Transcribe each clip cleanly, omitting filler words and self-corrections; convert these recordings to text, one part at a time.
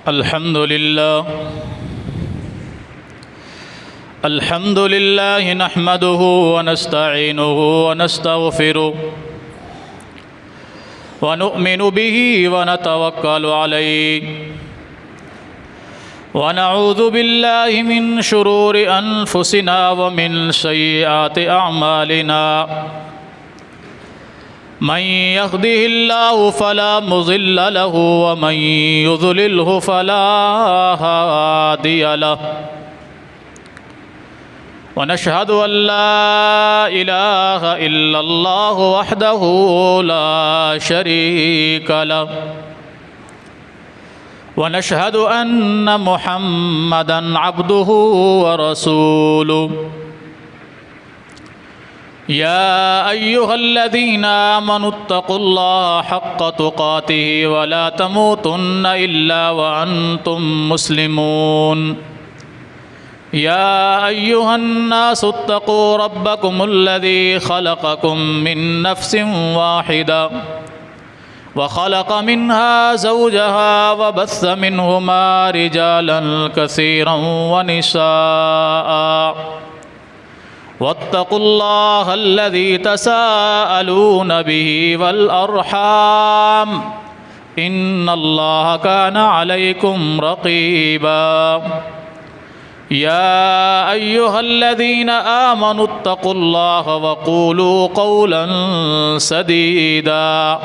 الحمد لله نحمده ونستعينه ونستغفره ونؤمن به ونتوكل عليه ونعوذ بالله من شرور أنفسنا ومن سيئات أعمالنا من يهده الله فلا مضل له ومن يضلله فلا هادي له ونشهد أن لا إله إلا الله وحده لا شريك له ونشهد أن محمدًا عبده ورسوله يا أيها الذين آمنوا اتقوا الله حق تقاته ولا تموتن إلا وأنتم مسلمون يا أيها الناس اتقوا ربكم الذي خلقكم من نفس واحدة وخلق منها زوجها وبث منهما رجالا كثيرا ونساء واتقوا الله الذي تساءلون به والأرحام إن الله كان عليكم رقيبا يا أيها الذين آمنوا اتقوا الله وقولوا قولا سديدا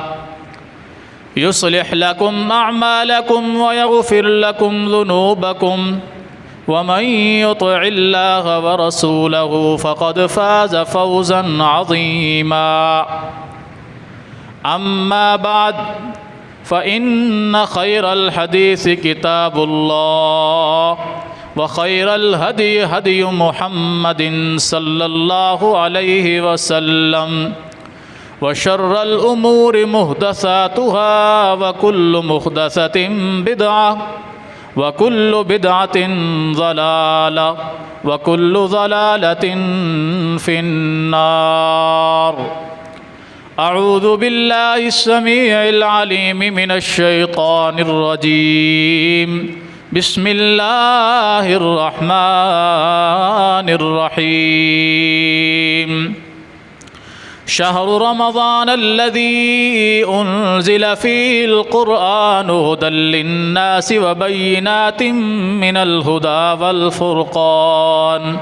يصلح لكم أعمالكم ويغفر لكم ذنوبكم ومن يطع الله ورسوله فقد فاز فوزا عظيما أما بعد فإن خير الحديث كتاب الله وخير الهدي هدي محمد صلى الله عليه وسلم وشر الأمور محدثاتها وكل محدثة بدعة وكل بدعة ضلالة وكل ضلالة في النار أعوذ بالله السميع العليم من الشيطان الرجيم بسم الله الرحمن الرحيم شهر رمضان الذي أنزل فيه القرآن هدى للناس وبينات من الهدى والفرقان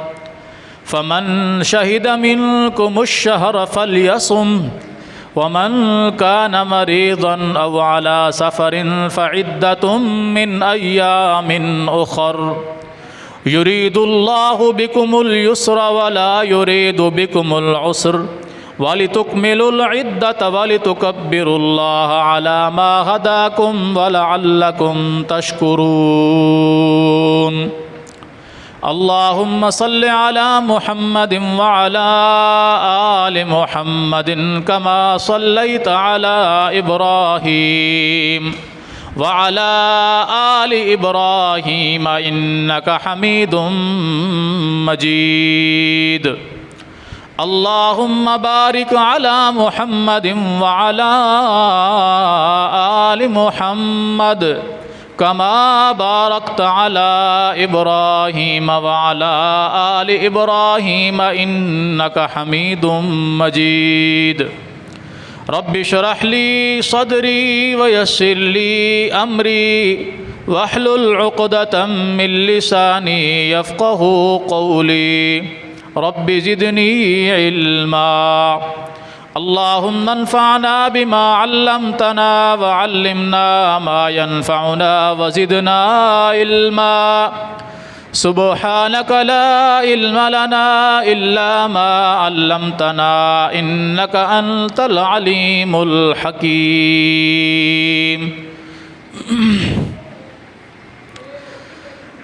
فمن شهد منكم الشهر فليصم ومن كان مريضا أو على سفر فعدة من أيام أخر يريد الله بكم اليسر ولا يريد بكم العسر ولتكملوا العدة ولتكبروا الله على ما هداكم ولعلكم تشكرون اللهم صل على محمد وعلى آل محمد كما صليت على إبراهيم وعلى آل إبراهيم إنك حميد مجيد اللهم بارك على محمد وعلى آل محمد كما باركت على إبراهيم وعلى آل إبراهيم إنك حميد مجيد رب اشرح لي صدري ويسر لي أمري واحلل عقدة من لساني يفقه قولي رب زدني علما اللهم انفعنا بما علمتنا وعلمنا ما ينفعنا وزدنا علما سبحانك لا علم لنا إلا ما علمتنا إنك أنت العليم الحكيم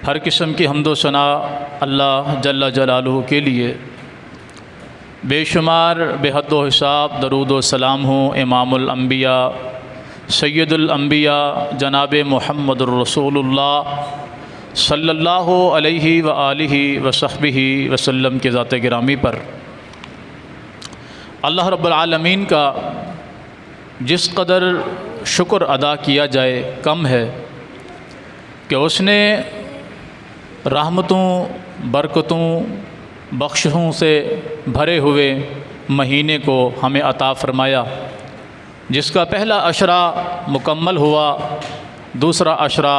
ہر قسم کی حمد و ثنا اللہ جل جلالہ کے لیے، بے شمار بے حد و حساب درود و سلام ہوں امام الانبیاء سید الانبیاء جناب محمد الرسول اللہ صلی اللہ علیہ وآلہ وصحبہ وسلم کے ذات گرامی پر۔ اللہ رب العالمین کا جس قدر شکر ادا کیا جائے کم ہے کہ اس نے رحمتوں، برکتوں، بخشوں سے بھرے ہوئے مہینے کو ہمیں عطا فرمایا، جس کا پہلا عشرہ مکمل ہوا، دوسرا عشرہ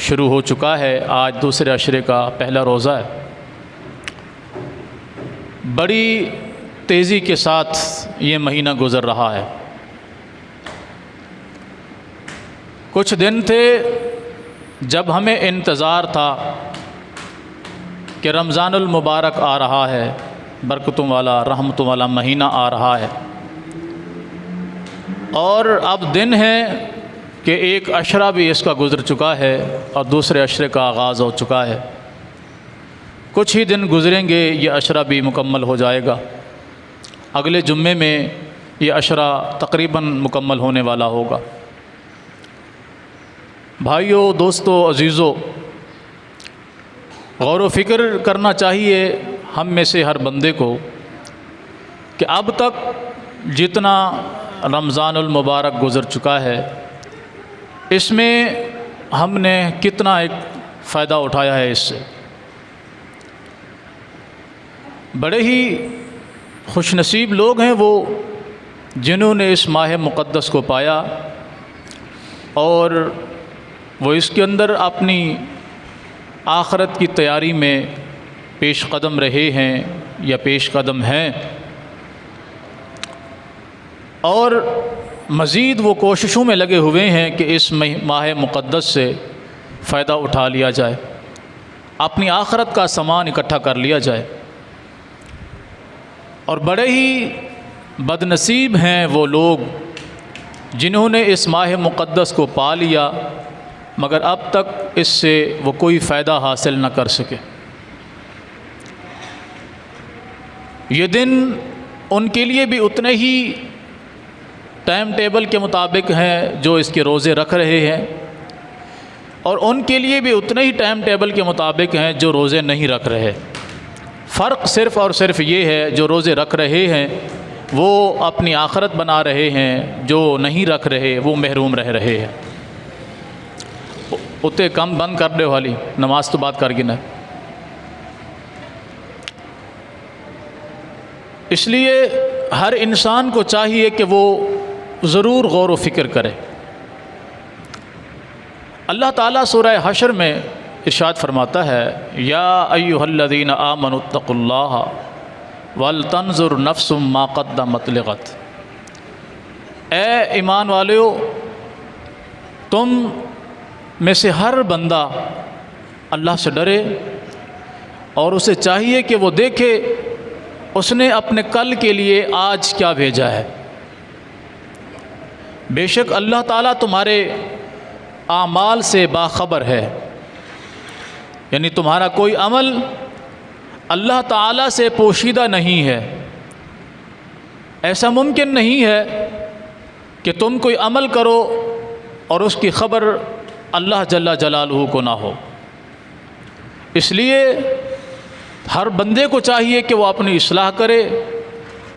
شروع ہو چکا ہے، آج دوسرے عشرے کا پہلا روزہ ہے۔ بڑی تیزی کے ساتھ یہ مہینہ گزر رہا ہے۔ کچھ دن تھے جب ہمیں انتظار تھا کہ رمضان المبارک آ رہا ہے، برکتوں والا، رحمتوں والا مہینہ آ رہا ہے، اور اب دن ہے کہ ایک عشرہ بھی اس کا گزر چکا ہے اور دوسرے عشرے کا آغاز ہو چکا ہے۔ کچھ ہی دن گزریں گے یہ عشرہ بھی مکمل ہو جائے گا، اگلے جمعے میں یہ عشرہ تقریباً مکمل ہونے والا ہوگا۔ بھائیو، دوستو، عزیزو، غور و فکر کرنا چاہیے ہم میں سے ہر بندے کو کہ اب تک جتنا رمضان المبارک گزر چکا ہے، اس میں ہم نے کتنا ایک فائدہ اٹھایا ہے۔ اس سے بڑے ہی خوش نصیب لوگ ہیں وہ جنہوں نے اس ماہ مقدس کو پایا اور وہ اس کے اندر اپنی آخرت کی تیاری میں پیش قدم رہے ہیں یا پیش قدم ہیں، اور مزید وہ کوششوں میں لگے ہوئے ہیں کہ اس ماہ مقدس سے فائدہ اٹھا لیا جائے، اپنی آخرت کا سامان اکٹھا کر لیا جائے۔ اور بڑے ہی بد نصیب ہیں وہ لوگ جنہوں نے اس ماہ مقدس کو پا لیا مگر اب تک اس سے وہ کوئی فائدہ حاصل نہ کر سکے۔ یہ دن ان کے لیے بھی اتنے ہی ٹائم ٹیبل کے مطابق ہیں جو اس کے روزے رکھ رہے ہیں، اور ان کے لیے بھی اتنے ہی ٹائم ٹیبل کے مطابق ہیں جو روزے نہیں رکھ رہے۔ فرق صرف اور صرف یہ ہے جو روزے رکھ رہے ہیں وہ اپنی آخرت بنا رہے ہیں، جو نہیں رکھ رہے وہ محروم رہ رہے ہیں۔ اتے کم بند کر دے والی نماز تو بات کر گنا۔ اس لیے ہر انسان کو چاہیے کہ وہ ضرور غور و فکر کرے۔ اللہ تعالیٰ سورہ حشر میں ارشاد فرماتا ہے، یا ایھا الذین آمنوا اتقوا اللہ ولتنظر نفس ما قدمت لغد۔ اے ایمان والو، تم میں سے ہر بندہ اللہ سے ڈرے اور اسے چاہیے کہ وہ دیکھے اس نے اپنے کل کے لیے آج کیا بھیجا ہے۔ بے شک اللہ تعالیٰ تمہارے اعمال سے باخبر ہے، یعنی تمہارا کوئی عمل اللہ تعالیٰ سے پوشیدہ نہیں ہے۔ ایسا ممکن نہیں ہے کہ تم کوئی عمل کرو اور اس کی خبر اللہ جل جلالہ کو نہ ہو۔ اس لیے ہر بندے کو چاہیے کہ وہ اپنی اصلاح کرے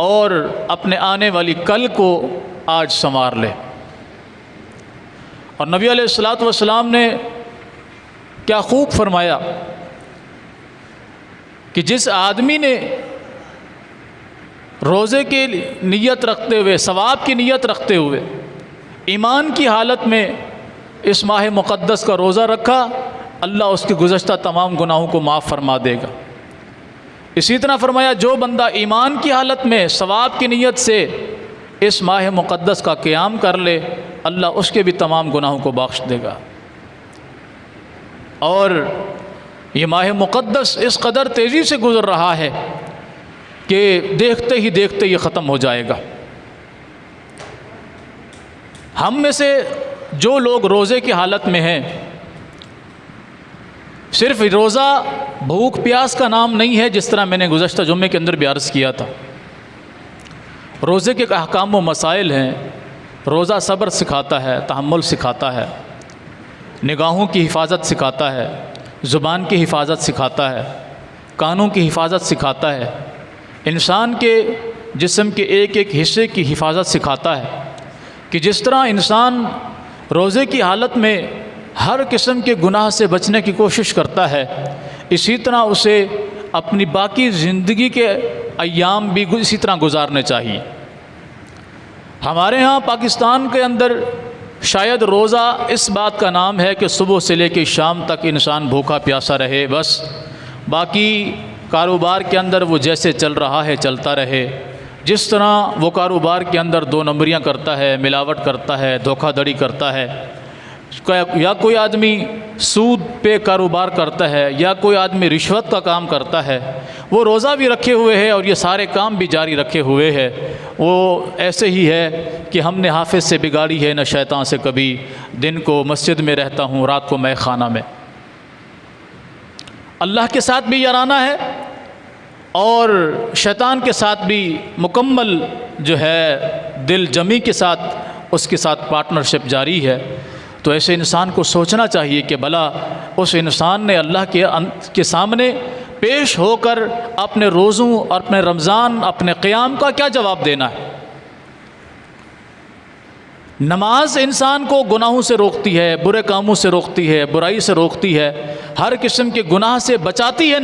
اور اپنے آنے والی کل کو آج سنوار لے۔ اور نبی علیہ الصلوۃ والسلام نے کیا خوب فرمایا کہ جس آدمی نے روزے کی نیت رکھتے ہوئے، ثواب کی نیت رکھتے ہوئے، ایمان کی حالت میں اس ماہ مقدس کا روزہ رکھا، اللہ اس کے گزشتہ تمام گناہوں کو معاف فرما دے گا۔ اسی طرح فرمایا جو بندہ ایمان کی حالت میں ثواب کی نیت سے اس ماہ مقدس کا قیام کر لے، اللہ اس کے بھی تمام گناہوں کو بخش دے گا۔ اور یہ ماہ مقدس اس قدر تیزی سے گزر رہا ہے کہ دیکھتے ہی دیکھتے یہ ختم ہو جائے گا۔ ہم میں سے جو لوگ روزے کی حالت میں ہیں، صرف روزہ بھوک پیاس کا نام نہیں ہے، جس طرح میں نے گزشتہ جمعے کے اندر بھی عرض کیا تھا۔ روزے کے احکام و مسائل ہیں۔ روزہ صبر سکھاتا ہے، تحمل سکھاتا ہے، نگاہوں کی حفاظت سکھاتا ہے، زبان کی حفاظت سکھاتا ہے، کانوں کی حفاظت سکھاتا ہے، انسان کے جسم کے ایک ایک حصے کی حفاظت سکھاتا ہے کہ جس طرح انسان روزے کی حالت میں ہر قسم کے گناہ سے بچنے کی کوشش کرتا ہے، اسی طرح اسے اپنی باقی زندگی کے ایام بھی اسی طرح گزارنے چاہیے۔ ہمارے ہاں پاکستان کے اندر شاید روزہ اس بات کا نام ہے کہ صبح سے لے کے شام تک انسان بھوکا پیاسا رہے، بس باقی کاروبار کے اندر وہ جیسے چل رہا ہے چلتا رہے، جس طرح وہ کاروبار کے اندر دو نمبریاں کرتا ہے، ملاوٹ کرتا ہے، دھوکہ دھڑی کرتا ہے، یا کوئی آدمی سود پہ کاروبار کرتا ہے، یا کوئی آدمی رشوت کا کام کرتا ہے، وہ روزہ بھی رکھے ہوئے ہے اور یہ سارے کام بھی جاری رکھے ہوئے ہے۔ وہ ایسے ہی ہے کہ ہم نے حافظ سے بگاڑی ہے نہ شیطان سے کبھی، دن کو مسجد میں رہتا ہوں، رات کو میں خانہ میں۔ اللہ کے ساتھ بھی یارانہ ہے اور شیطان کے ساتھ بھی مکمل جو ہے دل جمی کے ساتھ اس کے ساتھ پارٹنرشپ جاری ہے۔ تو ایسے انسان کو سوچنا چاہیے کہ بھلا اس انسان نے اللہ کے سامنے پیش ہو کر اپنے روزوں، اپنے رمضان، اپنے قیام کا کیا جواب دینا ہے۔ نماز انسان کو گناہوں سے روکتی ہے، برے کاموں سے روکتی ہے، برائی سے روکتی ہے، ہر قسم کے گناہ سے بچاتی ہے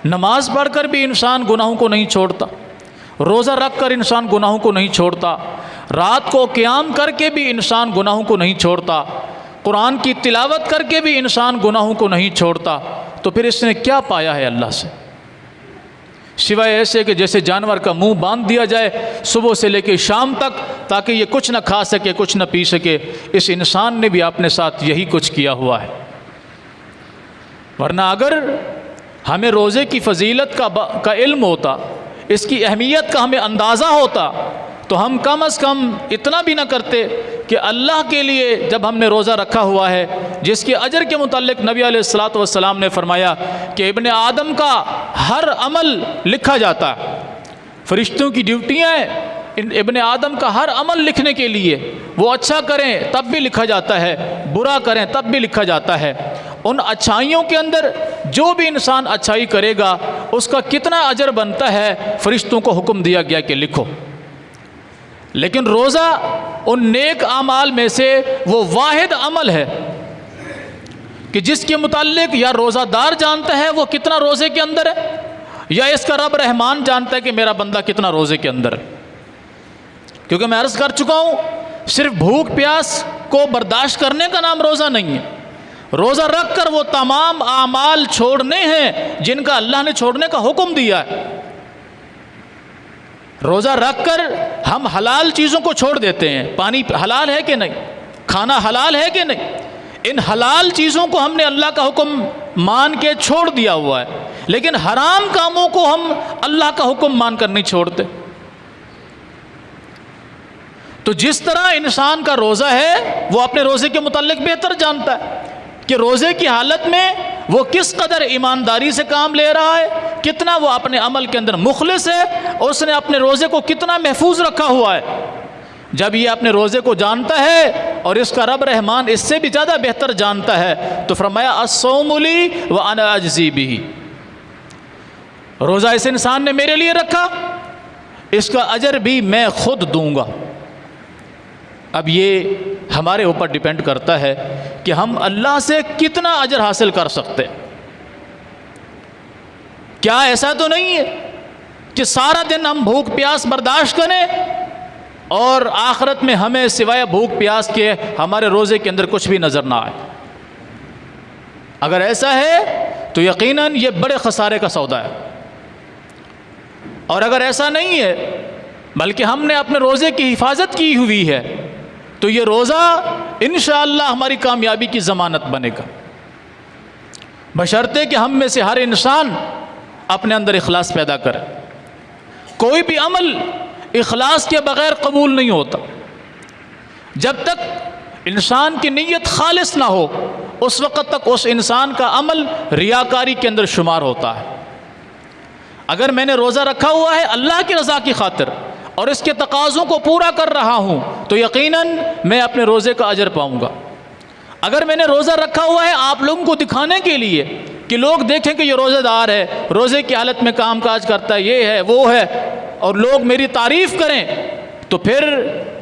نماز پڑھ کر بھی انسان گناہوں کو نہیں چھوڑتا، روزہ رکھ کر انسان گناہوں کو نہیں چھوڑتا، رات کو قیام کر کے بھی انسان گناہوں کو نہیں چھوڑتا، قرآن کی تلاوت کر کے بھی انسان گناہوں کو نہیں چھوڑتا۔ تو پھر اس نے کیا پایا ہے اللہ سے، سوائے ایسے کہ جیسے جانور کا منہ باندھ دیا جائے صبح سے لے کے شام تک تاکہ یہ کچھ نہ کھا سکے، کچھ نہ پی سکے۔ اس انسان نے بھی اپنے ساتھ یہی کچھ کیا ہوا ہے۔ ورنہ اگر ہمیں روزے کی فضیلت کا علم ہوتا، اس کی اہمیت کا ہمیں اندازہ ہوتا، تو ہم کم از کم اتنا بھی نہ کرتے کہ اللہ کے لیے جب ہم نے روزہ رکھا ہوا ہے، جس کے اجر کے متعلق نبی علیہ الصلاۃ والسلام نے فرمایا کہ ابن آدم کا ہر عمل لکھا جاتا ہے، فرشتوں کی ڈیوٹیاں ہیں ابن آدم کا ہر عمل لکھنے کے لیے، وہ اچھا کریں تب بھی لکھا جاتا ہے، برا کریں تب بھی لکھا جاتا ہے۔ ان اچھائیوں کے اندر جو بھی انسان اچھائی کرے گا اس کا کتنا اجر بنتا ہے، فرشتوں کو حکم دیا گیا کہ لکھو۔ لیکن روزہ ان نیک اعمال میں سے وہ واحد عمل ہے کہ جس کے متعلق یا روزہ دار جانتا ہے وہ کتنا روزے کے اندر ہے، یا اس کا رب رحمان جانتا ہے کہ میرا بندہ کتنا روزے کے اندر ہے۔ کیونکہ میں عرض کر چکا ہوں، صرف بھوک پیاس کو برداشت کرنے کا نام روزہ نہیں ہے، روزہ رکھ کر وہ تمام اعمال چھوڑنے ہیں جن کا اللہ نے چھوڑنے کا حکم دیا ہے۔ روزہ رکھ کر ہم حلال چیزوں کو چھوڑ دیتے ہیں، پانی حلال ہے کہ نہیں، کھانا حلال ہے کہ نہیں، ان حلال چیزوں کو ہم نے اللہ کا حکم مان کے چھوڑ دیا ہوا ہے، لیکن حرام کاموں کو ہم اللہ کا حکم مان کر نہیں چھوڑتے۔ تو جس طرح انسان کا روزہ ہے وہ اپنے روزے کے متعلق بہتر جانتا ہے کہ روزے کی حالت میں وہ کس قدر ایمانداری سے کام لے رہا ہے، کتنا وہ اپنے عمل کے اندر مخلص ہے، اور اس نے اپنے روزے کو کتنا محفوظ رکھا ہوا ہے۔ جب یہ اپنے روزے کو جانتا ہے اور اس کا رب رحمان اس سے بھی زیادہ بہتر جانتا ہے تو فرمایا الصوم لی وانا اجزی بہ، روزہ اس انسان نے میرے لیے رکھا، اس کا اجر بھی میں خود دوں گا۔ اب یہ ہمارے اوپر ڈیپینڈ کرتا ہے کہ ہم اللہ سے کتنا اجر حاصل کر سکتے۔ کیا ایسا تو نہیں ہے کہ سارا دن ہم بھوک پیاس برداشت کریں اور آخرت میں ہمیں سوائے بھوک پیاس کے ہمارے روزے کے اندر کچھ بھی نظر نہ آئے؟ اگر ایسا ہے تو یقیناً یہ بڑے خسارے کا سودا ہے، اور اگر ایسا نہیں ہے بلکہ ہم نے اپنے روزے کی حفاظت کی ہوئی ہے تو یہ روزہ انشاءاللہ ہماری کامیابی کی ضمانت بنے گا، بشرطے کہ ہم میں سے ہر انسان اپنے اندر اخلاص پیدا کرے۔ کوئی بھی عمل اخلاص کے بغیر قبول نہیں ہوتا۔ جب تک انسان کی نیت خالص نہ ہو اس وقت تک اس انسان کا عمل ریاکاری کے اندر شمار ہوتا ہے۔ اگر میں نے روزہ رکھا ہوا ہے اللہ کی رضا کی خاطر اور اس کے تقاضوں کو پورا کر رہا ہوں تو یقیناً میں اپنے روزے کا اجر پاؤں گا۔ اگر میں نے روزہ رکھا ہوا ہے آپ لوگوں کو دکھانے کے لیے کہ لوگ دیکھیں کہ یہ روزہ دار ہے، روزے کی حالت میں کام کاج کرتا ہے، یہ ہے وہ ہے، اور لوگ میری تعریف کریں، تو پھر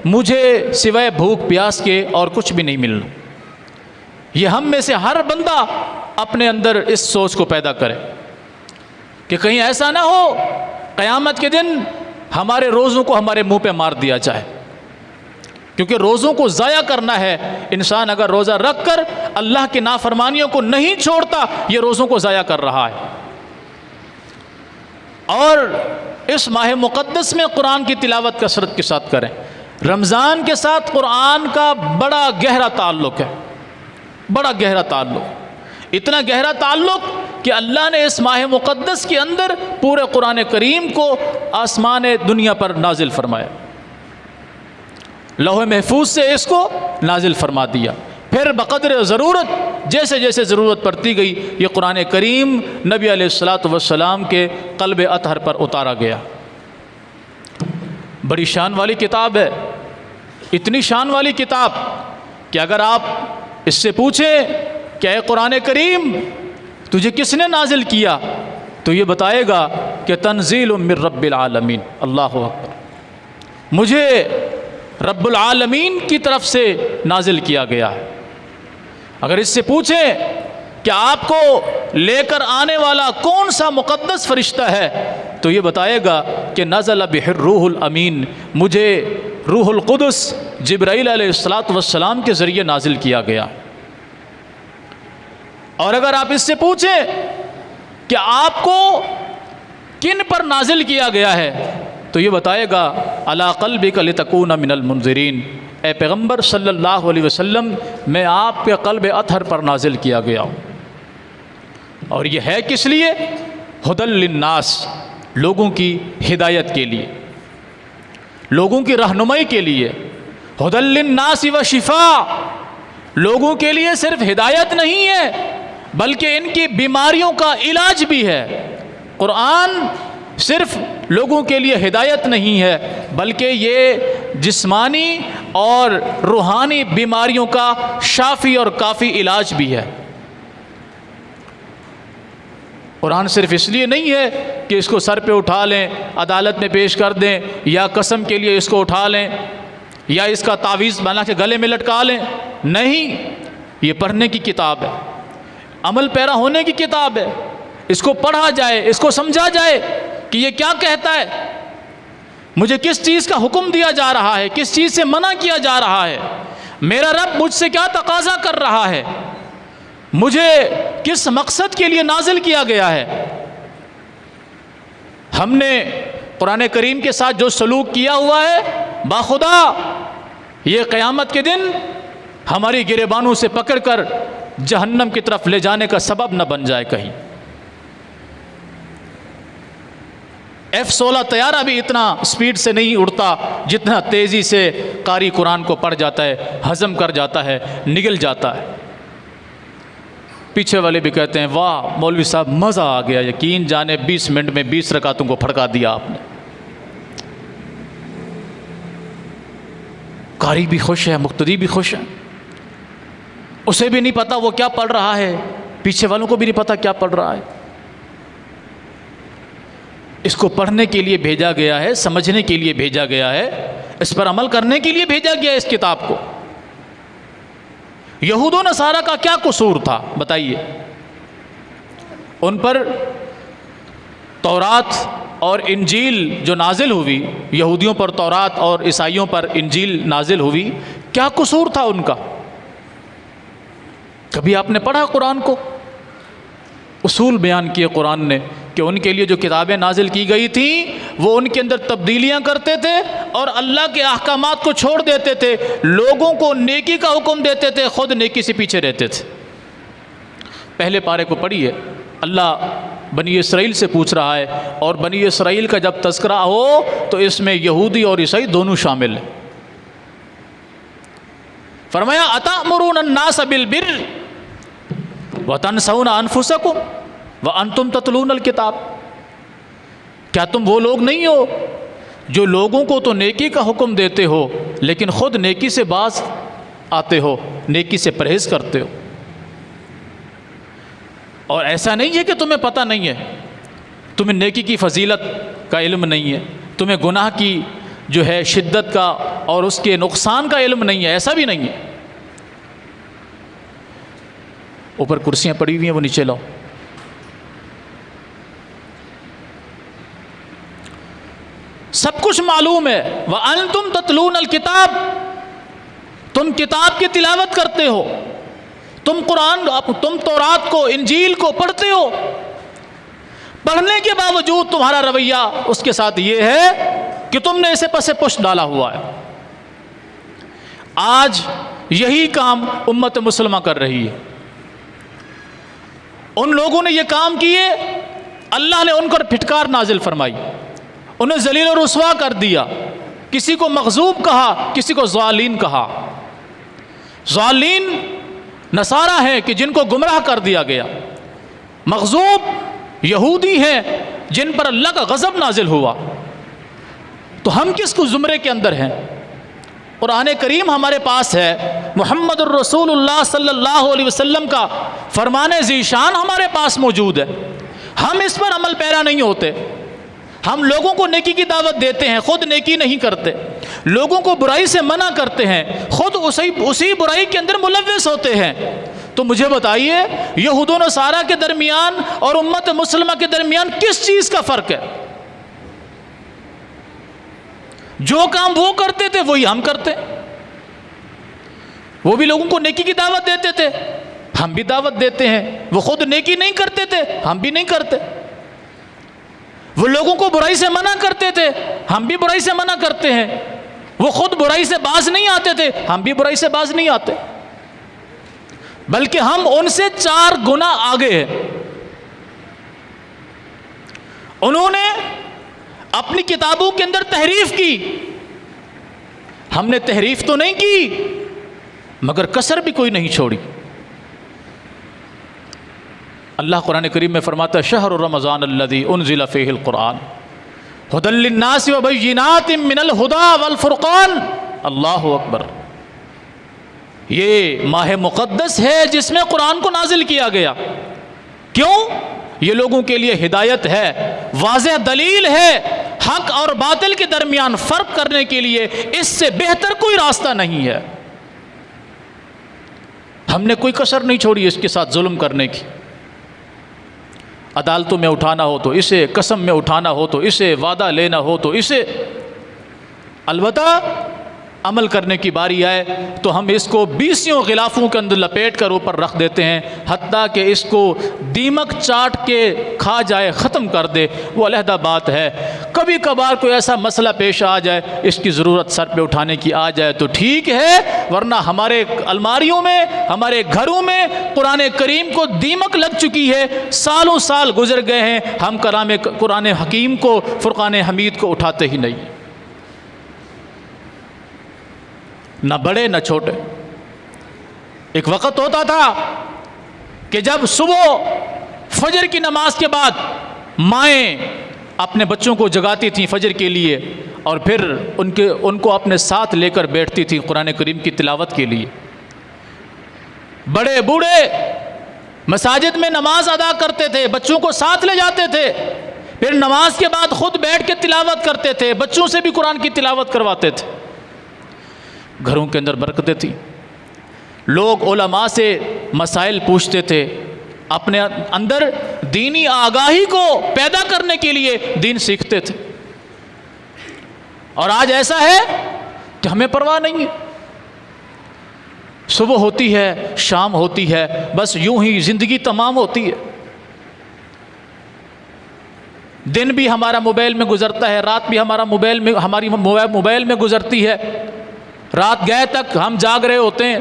مجھے سوائے بھوک پیاس کے اور کچھ بھی نہیں ملنا۔ یہ ہم میں سے ہر بندہ اپنے اندر اس سوچ کو پیدا کرے کہ کہیں ایسا نہ ہو قیامت کے دن ہمارے روزوں کو ہمارے منہ پہ مار دیا جائے، کیونکہ روزوں کو ضائع کرنا ہے۔ انسان اگر روزہ رکھ کر اللہ کی نافرمانیوں کو نہیں چھوڑتا، یہ روزوں کو ضائع کر رہا ہے۔ اور اس ماہ مقدس میں قرآن کی تلاوت کثرت کے ساتھ کریں۔ رمضان کے ساتھ قرآن کا بڑا گہرا تعلق ہے، بڑا گہرا تعلق، اتنا گہرا تعلق کہ اللہ نے اس ماہ مقدس کے اندر پورے قرآن کریم کو آسمان دنیا پر نازل فرمایا، لوح محفوظ سے اس کو نازل فرما دیا، پھر بقدر ضرورت جیسے جیسے ضرورت پڑتی گئی یہ قرآن کریم نبی علیہ الصلاۃ والسلام کے قلب اطہر پر اتارا گیا۔ بڑی شان والی کتاب ہے، اتنی شان والی کتاب کہ اگر آپ اس سے پوچھیں کہ اے قرآن کریم تجھے کس نے نازل کیا، تو یہ بتائے گا کہ تنزیل من رب العالمین، اللہ اکبر، مجھے رب العالمین کی طرف سے نازل کیا گیا ہے۔ اگر اس سے پوچھیں کہ آپ کو لے کر آنے والا کون سا مقدس فرشتہ ہے، تو یہ بتائے گا کہ نزل بہ الروح الامین، مجھے روح القدس جبرائیل علیہ الصلاۃ والسلام کے ذریعے نازل کیا گیا۔ اور اگر آپ اس سے پوچھیں کہ آپ کو کن پر نازل کیا گیا ہے، تو یہ بتائے گا علی قلبک لتکون من المنذرین، اے پیغمبر صلی اللہ علیہ وسلم میں آپ کے قلب اطہر پر نازل کیا گیا ہوں۔ اور یہ ہے کس لیے؟ ہدی للناس، لوگوں کی ہدایت کے لیے، لوگوں کی رہنمائی کے لیے۔ ہدی للناس وشفاء، لوگوں کے لیے صرف ہدایت نہیں ہے بلکہ ان کی بیماریوں کا علاج بھی ہے۔ قرآن صرف لوگوں کے لیے ہدایت نہیں ہے بلکہ یہ جسمانی اور روحانی بیماریوں کا شافی اور کافی علاج بھی ہے۔ قرآن صرف اس لیے نہیں ہے کہ اس کو سر پہ اٹھا لیں، عدالت میں پیش کر دیں، یا قسم کے لیے اس کو اٹھا لیں، یا اس کا تعویذ بنا کے گلے میں لٹکا لیں۔ نہیں، یہ پڑھنے کی کتاب ہے، عمل پیرا ہونے کی کتاب ہے۔ اس کو پڑھا جائے، اس کو سمجھا جائے کہ یہ کیا کہتا ہے، مجھے کس چیز کا حکم دیا جا رہا ہے، کس چیز سے منع کیا جا رہا ہے، میرا رب مجھ سے کیا تقاضا کر رہا ہے، مجھے کس مقصد کے لیے نازل کیا گیا ہے۔ ہم نے قرآن کریم کے ساتھ جو سلوک کیا ہوا ہے، باخدا یہ قیامت کے دن ہماری گریبانوں سے پکڑ کر جہنم کی طرف لے جانے کا سبب نہ بن جائے کہیں۔ F-16 طیارہ بھی اتنا سپیڈ سے نہیں اڑتا جتنا تیزی سے قاری قرآن کو پڑھ جاتا ہے، ہضم کر جاتا ہے، نگل جاتا ہے۔ پیچھے والے بھی کہتے ہیں واہ مولوی صاحب مزہ آ گیا، یقین جانے 20 منٹ میں 20 رکعتوں کو پھڑکا دیا آپ نے۔ قاری بھی خوش ہے، مقتدی بھی خوش ہے، اسے بھی نہیں پتا وہ کیا پڑھ رہا ہے، پیچھے والوں کو بھی نہیں پتا کیا پڑھ رہا ہے۔ اس کو پڑھنے کے لیے بھیجا گیا ہے، سمجھنے کے لیے بھیجا گیا ہے، اس پر عمل کرنے کے لیے بھیجا گیا ہے اس کتاب کو۔ یہود و نصارہ کا کیا قصور تھا بتائیے؟ ان پر تورات اور انجیل جو نازل ہوئی، یہودیوں پر تورات اور عیسائیوں پر انجیل نازل ہوئی، کیا قصور تھا ان کا؟ کبھی آپ نے پڑھا قرآن کو؟ اصول بیان کیے قرآن نے کہ ان کے لیے جو کتابیں نازل کی گئی تھیں وہ ان کے اندر تبدیلیاں کرتے تھے اور اللہ کے احکامات کو چھوڑ دیتے تھے، لوگوں کو نیکی کا حکم دیتے تھے، خود نیکی سے پیچھے رہتے تھے۔ پہلے پارے کو پڑھیے، اللہ بنی اسرائیل سے پوچھ رہا ہے، اور بنی اسرائیل کا جب تذکرہ ہو تو اس میں یہودی اور عیسائی دونوں شامل ہیں۔ فرمایا اتأمرون الناس بالبر وتنسون انفسکم وانتم تتلون الکتاب، کیا تم وہ لوگ نہیں ہو جو لوگوں کو تو نیکی کا حکم دیتے ہو لیکن خود نیکی سے باز آتے ہو، نیکی سے پرہیز کرتے ہو؟ اور ایسا نہیں ہے کہ تمہیں پتہ نہیں ہے، تمہیں نیکی کی فضیلت کا علم نہیں ہے، تمہیں گناہ کی جو ہے شدت کا اور اس کے نقصان کا علم نہیں ہے، ایسا بھی نہیں ہے۔ اوپر کرسیاں پڑی ہوئی ہیں، وہ نیچے لاؤ۔ سب کچھ معلوم ہے۔ وَأَنْتُمْ تَتْلُونَ الْكِتَابَ، تم کتاب کی تلاوت کرتے ہو، تم قرآن، تم تورات کو، انجیل کو پڑھتے ہو، پڑھنے کے باوجود تمہارا رویہ اس کے ساتھ یہ ہے کہ تم نے اسے پس پشت ڈالا ہوا ہے۔ آج یہی کام امت مسلمہ کر رہی ہے۔ ان لوگوں نے یہ کام کیے، اللہ نے ان پر پھٹکار نازل فرمائی، انہیں ذلیل و رسوا کر دیا، کسی کو مغضوب کہا، کسی کو ضالین کہا۔ ضالین نصارہ ہیں کہ جن کو گمراہ کر دیا گیا، مغضوب یہودی ہیں جن پر اللہ کا غضب نازل ہوا۔ تو ہم کس کو زمرے کے اندر ہیں؟ قرآن کریم ہمارے پاس ہے، محمد الرسول اللہ صلی اللہ علیہ وسلم کا فرمان ذیشان ہمارے پاس موجود ہے، ہم اس پر عمل پیرا نہیں ہوتے۔ ہم لوگوں کو نیکی کی دعوت دیتے ہیں، خود نیکی نہیں کرتے، لوگوں کو برائی سے منع کرتے ہیں، خود اسی برائی کے اندر ملوث ہوتے ہیں۔ تو مجھے بتائیے، یہود و نصارہ کے درمیان اور امت مسلمہ کے درمیان کس چیز کا فرق ہے؟ جو کام وہ کرتے تھے وہی ہم کرتے۔ وہ بھی لوگوں کو نیکی کی دعوت دیتے تھے، ہم بھی دعوت دیتے ہیں۔ وہ خود نیکی نہیں کرتے تھے، ہم بھی نہیں کرتے۔ وہ لوگوں کو برائی سے منع کرتے تھے، ہم بھی برائی سے منع کرتے ہیں۔ وہ خود برائی سے باز نہیں آتے تھے، ہم بھی برائی سے باز نہیں آتے، بلکہ ہم ان سے 4 گنا آگے ہیں۔ انہوں نے اپنی کتابوں کے اندر تحریف کی، ہم نے تحریف تو نہیں کی مگر کسر بھی کوئی نہیں چھوڑی۔ اللہ قرآن کریم میں فرماتا ہے، شہر رمضان الذی انزل فیہ القرآن ھدی للناس وبینات من الھدی والفرقان۔ اللہ اکبر۔ یہ ماہ مقدس ہے جس میں قرآن کو نازل کیا گیا۔ کیوں؟ یہ لوگوں کے لیے ہدایت ہے، واضح دلیل ہے، حق اور باطل کے درمیان فرق کرنے کے لیے اس سے بہتر کوئی راستہ نہیں ہے۔ ہم نے کوئی کسر نہیں چھوڑی اس کے ساتھ ظلم کرنے کی۔ عدالتوں میں اٹھانا ہو تو اسے، قسم میں اٹھانا ہو تو اسے، وعدہ لینا ہو تو اسے۔ البتہ عمل کرنے کی باری آئے تو ہم اس کو 20 غلافوں کے اندر لپیٹ کر اوپر رکھ دیتے ہیں، حتیٰ کہ اس کو دیمک چاٹ کے کھا جائے، ختم کر دے، وہ علیحدہ بات ہے۔ کبھی کبھار کوئی ایسا مسئلہ پیش آ جائے، اس کی ضرورت سر پہ اٹھانے کی آ جائے تو ٹھیک ہے، ورنہ ہمارے الماریوں میں، ہمارے گھروں میں قرآن کریم کو دیمک لگ چکی ہے، سالوں سال گزر گئے ہیں، ہم کلام قرآن حکیم کو، فرقان حمید کو اٹھاتے ہی نہیں، نہ بڑے نہ چھوٹے۔ ایک وقت ہوتا تھا کہ جب صبح فجر کی نماز کے بعد مائیں اپنے بچوں کو جگاتی تھیں فجر کے لیے، اور پھر ان کو اپنے ساتھ لے کر بیٹھتی تھیں قرآن کریم کی تلاوت کے لیے۔ بڑے بوڑھے مساجد میں نماز ادا کرتے تھے، بچوں کو ساتھ لے جاتے تھے، پھر نماز کے بعد خود بیٹھ کے تلاوت کرتے تھے، بچوں سے بھی قرآن کی تلاوت کرواتے تھے۔ گھروں کے اندر برکتیں تھیں، لوگ علماء سے مسائل پوچھتے تھے، اپنے اندر دینی آگاہی کو پیدا کرنے کے لیے دین سیکھتے تھے۔ اور آج ایسا ہے کہ ہمیں پرواہ نہیں ہے، صبح ہوتی ہے، شام ہوتی ہے، بس یوں ہی زندگی تمام ہوتی ہے۔ دن بھی ہمارا موبائل میں گزرتا ہے، رات بھی ہماری موبائل میں گزرتی ہے، رات گئے تک ہم جاگ رہے ہوتے ہیں،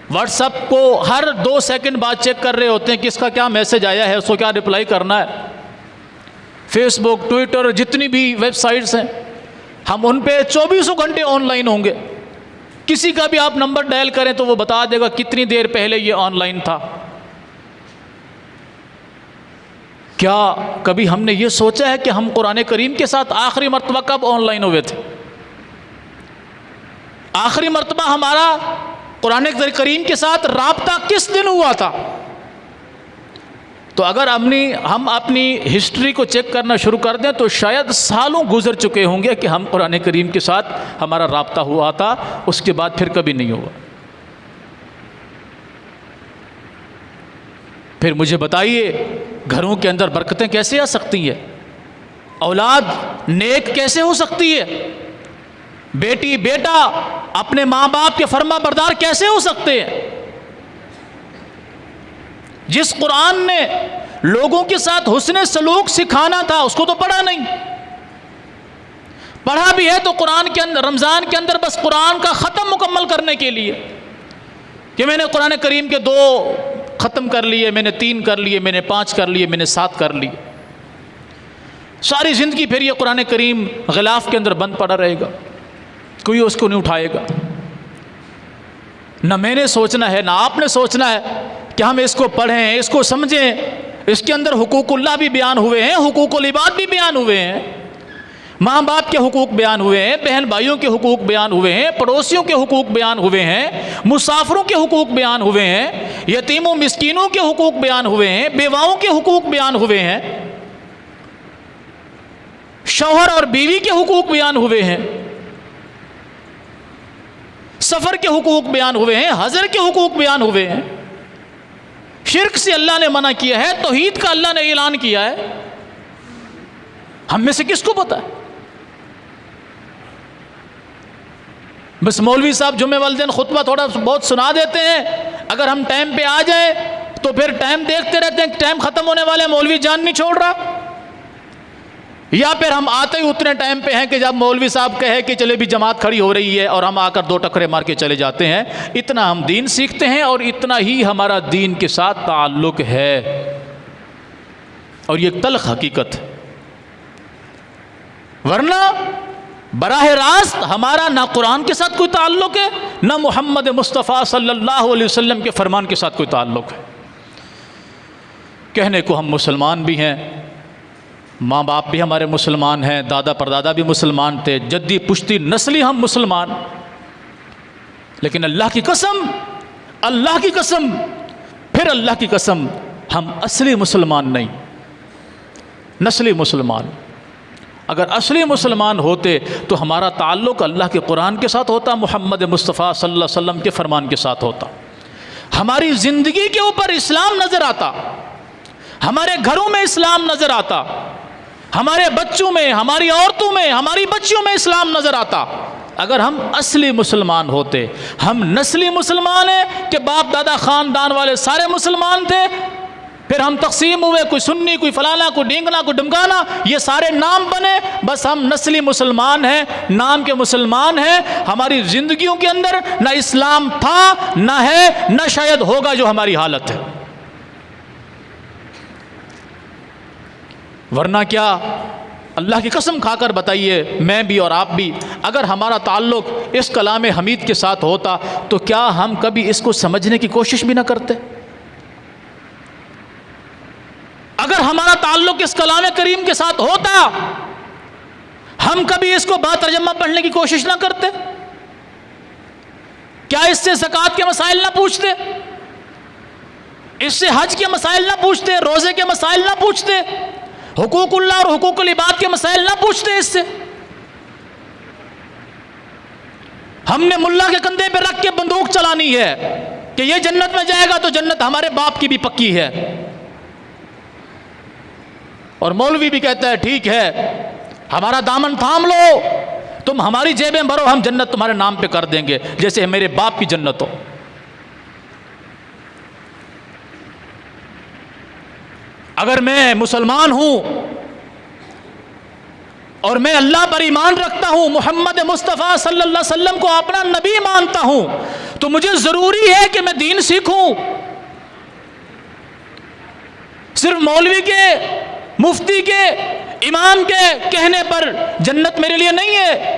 واٹس ایپ کو ہر 2 سیکنڈ بعد چیک کر رہے ہوتے ہیں کس کا کیا میسج آیا ہے، اس کو کیا رپلائی کرنا ہے۔ فیس بک، ٹویٹر، جتنی بھی ویب سائٹس ہیں، ہم ان پہ 24 گھنٹے آن لائن ہوں گے۔ کسی کا بھی آپ نمبر ڈائل کریں تو وہ بتا دے گا کتنی دیر پہلے یہ آن لائن تھا۔ کیا کبھی ہم نے یہ سوچا ہے کہ ہم قرآن کریم کے ساتھ آخری مرتبہ کب آن لائن ہوئے تھے؟ آخری مرتبہ ہمارا قرآن کریم کے ساتھ رابطہ کس دن ہوا تھا؟ تو اگر ہم اپنی ہسٹری کو چیک کرنا شروع کر دیں تو شاید سالوں گزر چکے ہوں گے کہ ہم قرآن کریم کے ساتھ ہمارا رابطہ ہوا تھا، اس کے بعد پھر کبھی نہیں ہوا۔ پھر مجھے بتائیے گھروں کے اندر برکتیں کیسے آ سکتی ہیں؟ اولاد نیک کیسے ہو سکتی ہے؟ بیٹی بیٹا اپنے ماں باپ کے فرما بردار کیسے ہو سکتے ہیں؟ جس قرآن نے لوگوں کے ساتھ حسن سلوک سکھانا تھا اس کو تو پڑھا نہیں، پڑھا بھی ہے تو قرآن کے اندر رمضان کے اندر بس قرآن کا ختم مکمل کرنے کے لیے کہ میں نے قرآن کریم کے 2 ختم کر لیے، میں نے 3 کر لیے، میں نے 5 کر لیے، میں نے 7 کر لیے. ساری زندگی پھر یہ قرآن کریم غلاف کے اندر بند پڑا رہے گا، کوئی اس کو نہیں اٹھائے گا. نہ میں نے سوچنا ہے نہ آپ نے سوچنا ہے کہ ہم اس کو پڑھیں، اس کو سمجھیں. اس کے اندر حقوق اللہ بھی بیان ہوئے ہیں، حقوق العباد بھی بیان ہوئے ہیں، ماں باپ کے حقوق بیان ہوئے ہیں، بہن بھائیوں کے حقوق بیان ہوئے ہیں، پڑوسیوں کے حقوق بیان ہوئے ہیں، مسافروں کے حقوق بیان ہوئے ہیں، یتیموں مسکینوں کے حقوق بیان ہوئے ہیں، بیواؤں کے حقوق بیان ہوئے ہیں، شوہر اور بیوی کے حقوق بیان ہوئے ہیں، سفر کے حقوق بیان ہوئے ہیں، حضر کے حقوق بیان ہوئے ہیں. شرک سے اللہ نے منع کیا ہے، توحید کا اللہ نے اعلان کیا ہے. ہم میں سے کس کو پتہ ہے؟ بس مولوی صاحب جمعہ والے دن خطبہ تھوڑا بہت سنا دیتے ہیں، اگر ہم ٹائم پہ آ جائیں تو پھر ٹائم دیکھتے رہتے ہیں، ٹائم ختم ہونے والے مولوی جان نہیں چھوڑ رہا. یا پھر ہم آتے ہی اتنے ٹائم پہ ہیں کہ جب مولوی صاحب کہے کہ چلے بھی جماعت کھڑی ہو رہی ہے اور ہم آ کر 2 ٹکرے مار کے چلے جاتے ہیں. اتنا ہم دین سیکھتے ہیں اور اتنا ہی ہمارا دین کے ساتھ تعلق ہے، اور یہ ایک تلخ حقیقت ہے. ورنہ براہ راست ہمارا نہ قرآن کے ساتھ کوئی تعلق ہے، نہ محمد مصطفیٰ صلی اللہ علیہ وسلم کے فرمان کے ساتھ کوئی تعلق ہے. کہنے کو ہم مسلمان بھی ہیں، ماں باپ بھی ہمارے مسلمان ہیں، دادا پردادا بھی مسلمان تھے، جدی پشتی نسلی ہم مسلمان، لیکن اللہ کی قسم پھر اللہ کی قسم ہم اصلی مسلمان نہیں، نسلی مسلمان. اگر اصلی مسلمان ہوتے تو ہمارا تعلق اللہ کے قرآن کے ساتھ ہوتا، محمد مصطفیٰ صلی اللہ علیہ وسلم کے فرمان کے ساتھ ہوتا. ہماری زندگی کے اوپر اسلام نظر آتا، ہمارے گھروں میں اسلام نظر آتا، ہمارے بچوں میں، ہماری عورتوں میں، ہماری بچیوں میں اسلام نظر آتا. اگر ہم اصلی مسلمان ہوتے. ہم نسلی مسلمان ہیں کہ باپ دادا خاندان والے سارے مسلمان تھے، پھر ہم تقسیم ہوئے، کوئی سنی، کوئی فلانا، کوئی ڈینگنا، کوئی ڈمکانا، یہ سارے نام بنے. بس ہم نسلی مسلمان ہیں، نام کے مسلمان ہیں. ہماری زندگیوں کے اندر نہ اسلام تھا، نہ ہے، نہ شاید ہوگا جو ہماری حالت ہے. ورنہ کیا، اللہ کی قسم کھا کر بتائیے، میں بھی اور آپ بھی، اگر ہمارا تعلق اس کلام حمید کے ساتھ ہوتا تو کیا ہم کبھی اس کو سمجھنے کی کوشش بھی نہ کرتے؟ اگر ہمارا تعلق اس کلام کریم کے ساتھ ہوتا ہم کبھی اس کو با ترجمہ پڑھنے کی کوشش نہ کرتے؟ کیا اس سے زکوٰۃ کے مسائل نہ پوچھتے؟ اس سے حج کے مسائل نہ پوچھتے؟ روزے کے مسائل نہ پوچھتے؟ حقوق اللہ اور حقوق العباد کے مسائل نہ پوچھتے؟ اس سے ہم نے ملا کے کندھے پہ رکھ کے بندوق چلانی ہے کہ یہ جنت میں جائے گا تو جنت ہمارے باپ کی بھی پکی ہے. اور مولوی بھی کہتا ہے ٹھیک ہے ہمارا دامن تھام لو، تم ہماری جیبیں بھرو، ہم جنت تمہارے نام پہ کر دیں گے جیسے میرے باپ کی جنت ہو. اگر میں مسلمان ہوں اور میں اللہ پر ایمان رکھتا ہوں، محمد مصطفیٰ صلی اللہ علیہ وسلم کو اپنا نبی مانتا ہوں، تو مجھے ضروری ہے کہ میں دین سیکھوں. صرف مولوی کے، مفتی کے، امام کے کہنے پر جنت میرے لیے نہیں ہے.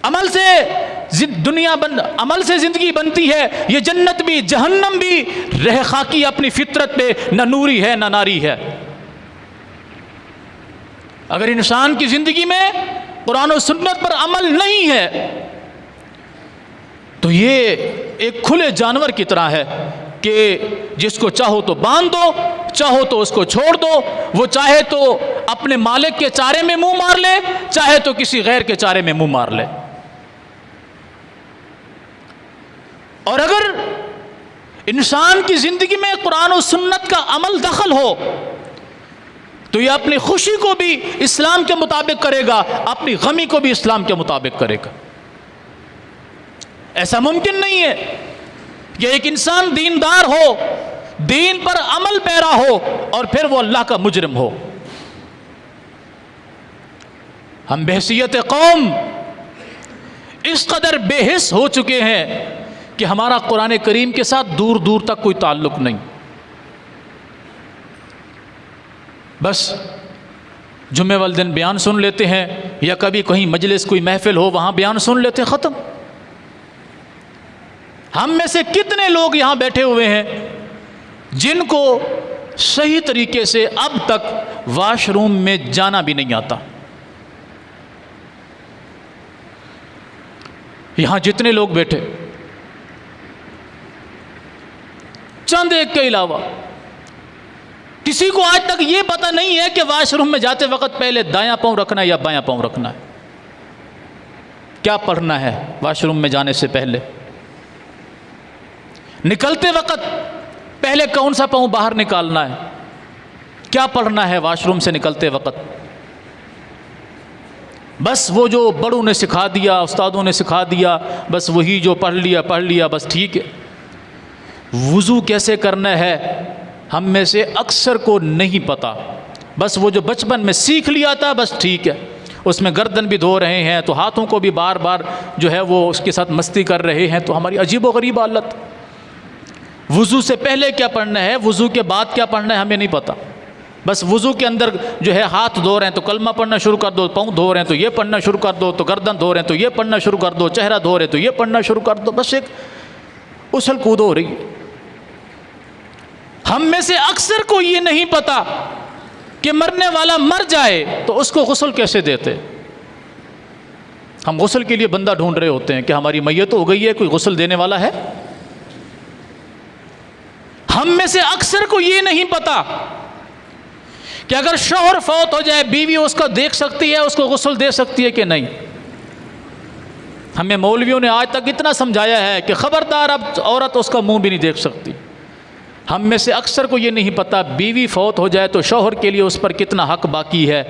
عمل سے زندگی بنتی ہے. یہ جنت بھی جہنم بھی رہ خاکی اپنی فطرت پہ، نہ نوری ہے نہ ناری ہے. اگر انسان کی زندگی میں قرآن و سنت پر عمل نہیں ہے تو یہ ایک کھلے جانور کی طرح ہے کہ جس کو چاہو تو باندھ دو، چاہو تو اس کو چھوڑ دو. وہ چاہے تو اپنے مالک کے چارے میں منہ مار لے، چاہے تو کسی غیر کے چارے میں منہ مار لے. اور اگر انسان کی زندگی میں قرآن و سنت کا عمل دخل ہو تو یہ اپنی خوشی کو بھی اسلام کے مطابق کرے گا، اپنی غمی کو بھی اسلام کے مطابق کرے گا۔ ایسا ممکن نہیں ہے کہ ایک انسان دیندار ہو، دین پر عمل پیرا ہو اور پھر وہ اللہ کا مجرم ہو۔ ہم بحیثیت قوم اس قدر بے حس ہو چکے ہیں کہ ہمارا قرآن کریم کے ساتھ دور دور تک کوئی تعلق نہیں۔ بس جمعے والے دن بیان سن لیتے ہیں، یا کبھی کہیں مجلس کوئی محفل ہو وہاں بیان سن لیتے ہیں، ختم۔ ہم میں سے کتنے لوگ یہاں بیٹھے ہوئے ہیں جن کو صحیح طریقے سے اب تک واش روم میں جانا بھی نہیں آتا؟ یہاں جتنے لوگ بیٹھے، چند ایک کے علاوہ کسی کو آج تک یہ پتہ نہیں ہے کہ واش روم میں جاتے وقت پہلے دایاں پاؤں رکھنا ہے یا بایاں پاؤں رکھنا ہے، کیا پڑھنا ہے واش روم میں جانے سے پہلے، نکلتے وقت پہلے کون سا پاؤں باہر نکالنا ہے، کیا پڑھنا ہے واش روم سے نکلتے وقت۔ بس وہ جو بڑوں نے سکھا دیا، استادوں نے سکھا دیا، بس وہی جو پڑھ لیا بس ٹھیک ہے۔ وضو کیسے کرنا ہے ہم میں سے اکثر کو نہیں پتا، بس وہ جو بچپن میں سیکھ لیا تھا بس ٹھیک ہے، اس میں گردن بھی دھو رہے ہیں تو ہاتھوں کو بھی بار بار جو ہے وہ اس کے ساتھ مستی کر رہے ہیں، تو ہماری عجیب و غریب حالت۔ وضو سے پہلے کیا پڑھنا ہے، وضو کے بعد کیا پڑھنا ہے ہمیں نہیں پتا، بس وضو کے اندر جو ہے ہاتھ دھو رہے ہیں تو کلمہ پڑھنا شروع کر دو، پاؤں دھو رہے ہیں تو یہ پڑھنا شروع کر دو، تو گردن دھو رہے ہیں تو یہ پڑھنا شروع کر دو، چہرہ دھو رہے ہیں تو یہ پڑھنا شروع کر دو، بس ایک اچھل کود ہو رہی ہے۔ ہم میں سے اکثر کو یہ نہیں پتا کہ مرنے والا مر جائے تو اس کو غسل کیسے دیتے۔ ہم غسل کے لیے بندہ ڈھونڈ رہے ہوتے ہیں کہ ہماری میت ہو گئی ہے، کوئی غسل دینے والا ہے۔ ہم میں سے اکثر کو یہ نہیں پتا کہ اگر شوہر فوت ہو جائے بیوی اس کو دیکھ سکتی ہے، اس کو غسل دے سکتی ہے کہ نہیں۔ ہمیں مولویوں نے آج تک اتنا سمجھایا ہے کہ خبردار اب عورت اس کا منہ بھی نہیں دیکھ سکتی۔ ہم میں سے اکثر کو یہ نہیں پتا بیوی فوت ہو جائے تو شوہر کے لیے اس پر کتنا حق باقی ہے۔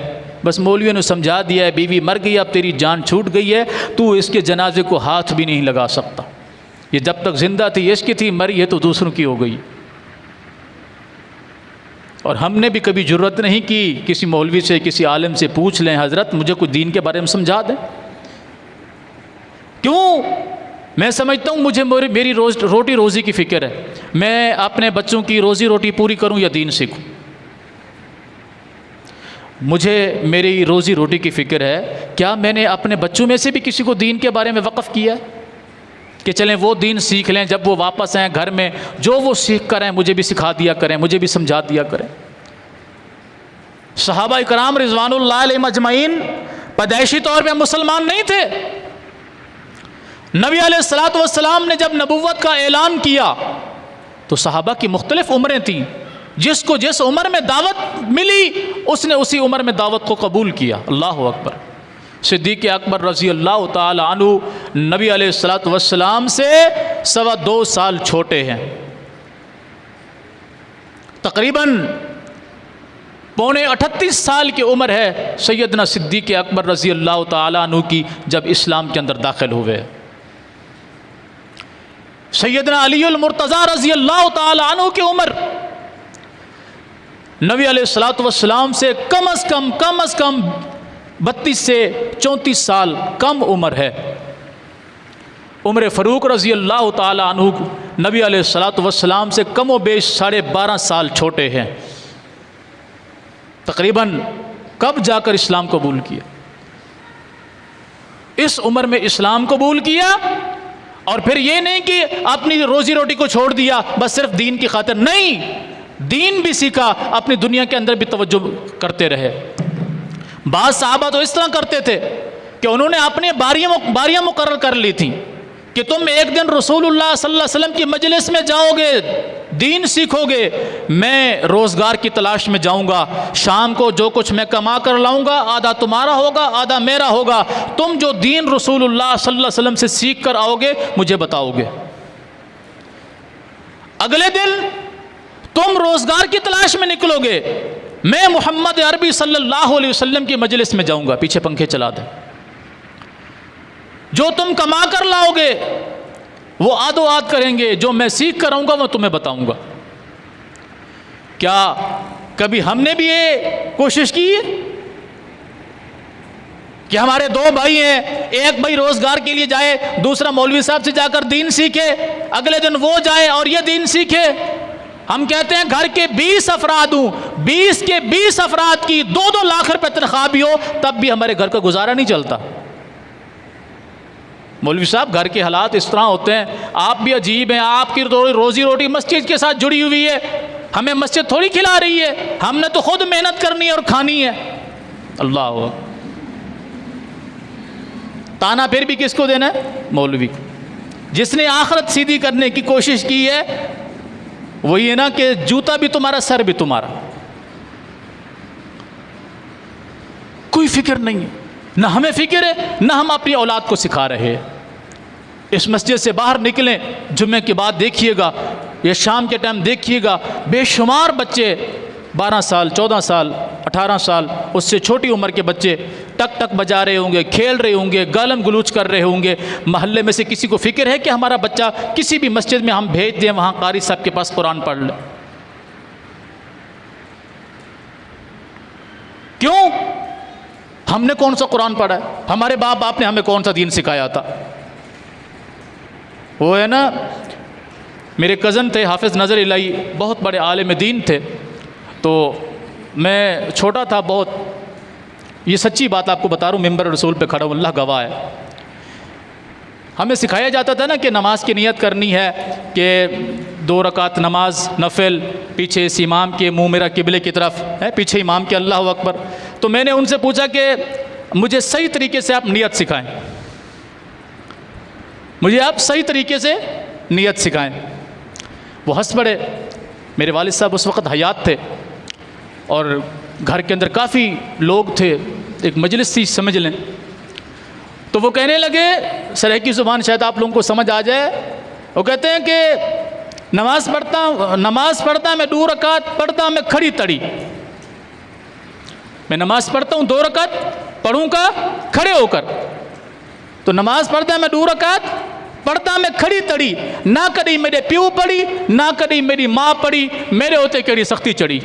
بس مولویوں نے سمجھا دیا ہے بیوی مر گئی، اب تیری جان چھوٹ گئی ہے، تو اس کے جنازے کو ہاتھ بھی نہیں لگا سکتا، یہ جب تک زندہ تھی اس کی تھی، مری ہے تو دوسروں کی ہو گئی۔ اور ہم نے بھی کبھی جرت نہیں کی کسی مولوی سے، کسی عالم سے پوچھ لیں حضرت مجھے کوئی دین کے بارے میں سمجھا دیں۔ کیوں؟ میں سمجھتا ہوں مجھے میری روٹی روزی کی فکر ہے، میں اپنے بچوں کی روزی روٹی پوری کروں یا دین سیکھوں۔ مجھے میری روزی روٹی کی فکر ہے، کیا میں نے اپنے بچوں میں سے بھی کسی کو دین کے بارے میں وقف کیا ہے کہ چلیں وہ دین سیکھ لیں، جب وہ واپس آئیں گھر میں جو وہ سیکھ کر آئیں مجھے بھی سکھا دیا کریں، مجھے بھی سمجھا دیا کریں۔ صحابہ کرام رضوان اللہ علیہم اجمعین پیدائشی طور پہ مسلمان نہیں تھے۔ نبی علیہ الصلوۃ والسلام نے جب نبوت کا اعلان کیا تو صحابہ کی مختلف عمریں تھیں، جس کو جس عمر میں دعوت ملی اس نے اسی عمر میں دعوت کو قبول کیا۔ اللہ اکبر۔ صدیق اکبر رضی اللہ تعالی عنہ نبی علیہ الصلوۃ والسلام سے 2.25 سال چھوٹے ہیں، تقریباً 38 سال کی عمر ہے سیدنا صدیق اکبر رضی اللہ تعالی عنہ کی جب اسلام کے اندر داخل ہوئے۔ سیدنا علی المرتضیٰ رضی اللہ تعالی عنہ کی عمر نبی علیہ الصلوۃ والسلام سے کم از کم 32 سے 34 سال کم عمر ہے۔ عمر فاروق رضی اللہ تعالی عنہ نبی علیہ الصلوۃ والسلام سے کم و بیش 12.5 سال چھوٹے ہیں۔ تقریباً کب جا کر اسلام قبول کیا؟ اس عمر میں اسلام قبول کیا، اور پھر یہ نہیں کہ اپنی روزی روٹی کو چھوڑ دیا بس صرف دین کی خاطر، نہیں، دین بھی سیکھا، اپنی دنیا کے اندر بھی توجہ کرتے رہے۔ بعض صحابہ تو اس طرح کرتے تھے کہ انہوں نے اپنے باریاں مقرر کر لی تھیں کہ تم ایک دن رسول اللہ صلی اللہ علیہ وسلم کی مجلس میں جاؤ گے، دین سیکھو گے، میں روزگار کی تلاش میں جاؤں گا، شام کو جو کچھ میں کما کر لاؤں گا آدھا تمہارا ہوگا آدھا میرا ہوگا، تم جو دین رسول اللہ صلی اللہ علیہ وسلم سے سیکھ کر آؤ گے مجھے بتاؤ گے۔ اگلے دن تم روزگار کی تلاش میں نکلو گے، میں محمد عربی صلی اللہ علیہ وسلم کی مجلس میں جاؤں گا، پیچھے پنکھے چلا دیں، جو تم کما کر لاؤ گے وہ آدو آد کریں گے، جو میں سیکھ کر آؤں گا وہ تمہیں بتاؤں گا۔ کیا کبھی ہم نے بھی یہ کوشش کی ہے کہ ہمارے دو بھائی ہیں، ایک بھائی روزگار کے لیے جائے، دوسرا مولوی صاحب سے جا کر دین سیکھے، اگلے دن وہ جائے اور یہ دین سیکھے؟ ہم کہتے ہیں گھر کے 20 افراد ہوں، 20 کے 20 افراد کی 2-2 لاکھ روپے تنخواہ بھی ہو، تب بھی ہمارے گھر کا گزارا نہیں چلتا۔ مولوی صاحب گھر کے حالات اس طرح ہوتے ہیں، آپ بھی عجیب ہیں، آپ کی روزی روٹی مسجد کے ساتھ جڑی ہوئی ہے، ہمیں مسجد تھوڑی کھلا رہی ہے، ہم نے تو خود محنت کرنی ہے اور کھانی ہے۔ اللہ، تانا پھر بھی کس کو دینا ہے؟ مولوی کو۔ جس نے آخرت سیدھی کرنے کی کوشش کی ہے وہی ہے نا کہ جوتا بھی تمہارا، سر بھی تمہارا، کوئی فکر نہیں ہے، نہ ہمیں فکر ہے نہ ہم اپنی اولاد کو سکھا رہے ہیں۔ اس مسجد سے باہر نکلیں، جمعے کے بعد دیکھیے گا یا شام کے ٹائم دیکھیے گا، بے شمار بچے 12 سال 14 سال 18 سال اس سے چھوٹی عمر کے بچے ٹک ٹک بجا رہے ہوں گے، کھیل رہے ہوں گے، گالم گلوچ کر رہے ہوں گے۔ محلے میں سے کسی کو فکر ہے کہ ہمارا بچہ کسی بھی مسجد میں ہم بھیج دیں، وہاں قاری صاحب کے پاس قرآن پڑھ لے؟ کیوں؟ ہم نے کون سا قرآن پڑھا ہے؟ ہمارے باپ نے ہمیں کون سا دین سکھایا تھا؟ وہ ہے نا، میرے کزن تھے حافظ نظر الہی، بہت بڑے عالم دین تھے، تو میں چھوٹا تھا بہت، یہ سچی بات آپ کو بتا رہا ہوں، ممبر رسول پہ کھڑا ہوں، اللہ گواہ ہے۔ ہمیں سکھایا جاتا تھا نا کہ نماز کی نیت کرنی ہے کہ 2 رکعت نماز نفل، پیچھے اس امام کے منہ میرا قبلے کی طرف ہے، پیچھے امام کے، اللہ اکبر۔ تو میں نے ان سے پوچھا کہ مجھے صحیح طریقے سے آپ نیت سکھائیں، مجھے آپ صحیح طریقے سے نیت سکھائیں۔ وہ ہنس پڑے۔ میرے والد صاحب اس وقت حیات تھے اور گھر کے اندر کافی لوگ تھے، ایک مجلس تھی سمجھ لیں۔ تو وہ کہنے لگے، سرائیکی زبان شاید آپ لوگوں کو سمجھ آ جائے، وہ کہتے ہیں کہ نماز پڑھتا میں 2 رکعت پڑھتا میں کھڑی تڑی، میں نماز پڑھتا ہوں 2 رکعت پڑھوں گا کھڑے ہو کر، تو نماز پڑھتا میں 2 رکعت پڑھتا میں کھڑی تڑی، نہ کدی میرے پیو پڑھی نہ کدی میری ماں پڑھی، میرے ہوتے کیڑی سختی چڑھی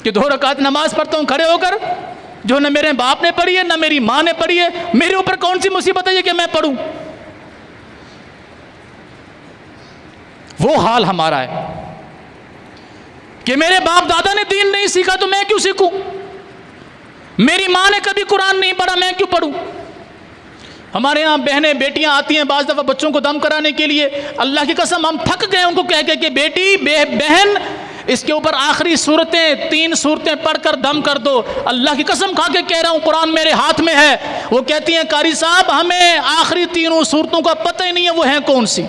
کہ 2 رکعت نماز پڑھتا ہوں کھڑے ہو کر، جو نہ میرے باپ نے پڑھی ہے نہ میری ماں نے پڑھی ہے، میرے اوپر کون سی مصیبت ہے یہ کہ میں پڑھوں؟ وہ حال ہمارا ہے کہ میرے باپ دادا نے دین نہیں سیکھا تو میں کیوں سیکھوں؟ میری ماں نے کبھی قرآن نہیں پڑھا، میں کیوں پڑھوں؟ ہمارے یہاں بہنیں بیٹیاں آتی ہیں بعض دفعہ بچوں کو دم کرانے کے لیے، اللہ کی قسم ہم تھک گئے ان کو کہہ کہ بیٹی بہن اس کے اوپر آخری صورتیں 3 صورتیں پڑھ کر دم کر دو۔ اللہ کی قسم کھا کے کہہ رہا ہوں، قرآن میرے ہاتھ میں ہے۔ وہ کہتی ہیں قاری صاحب ہمیں آخری 3 صورتوں کا پتہ ہی نہیں ہے وہ ہیں کون سی۔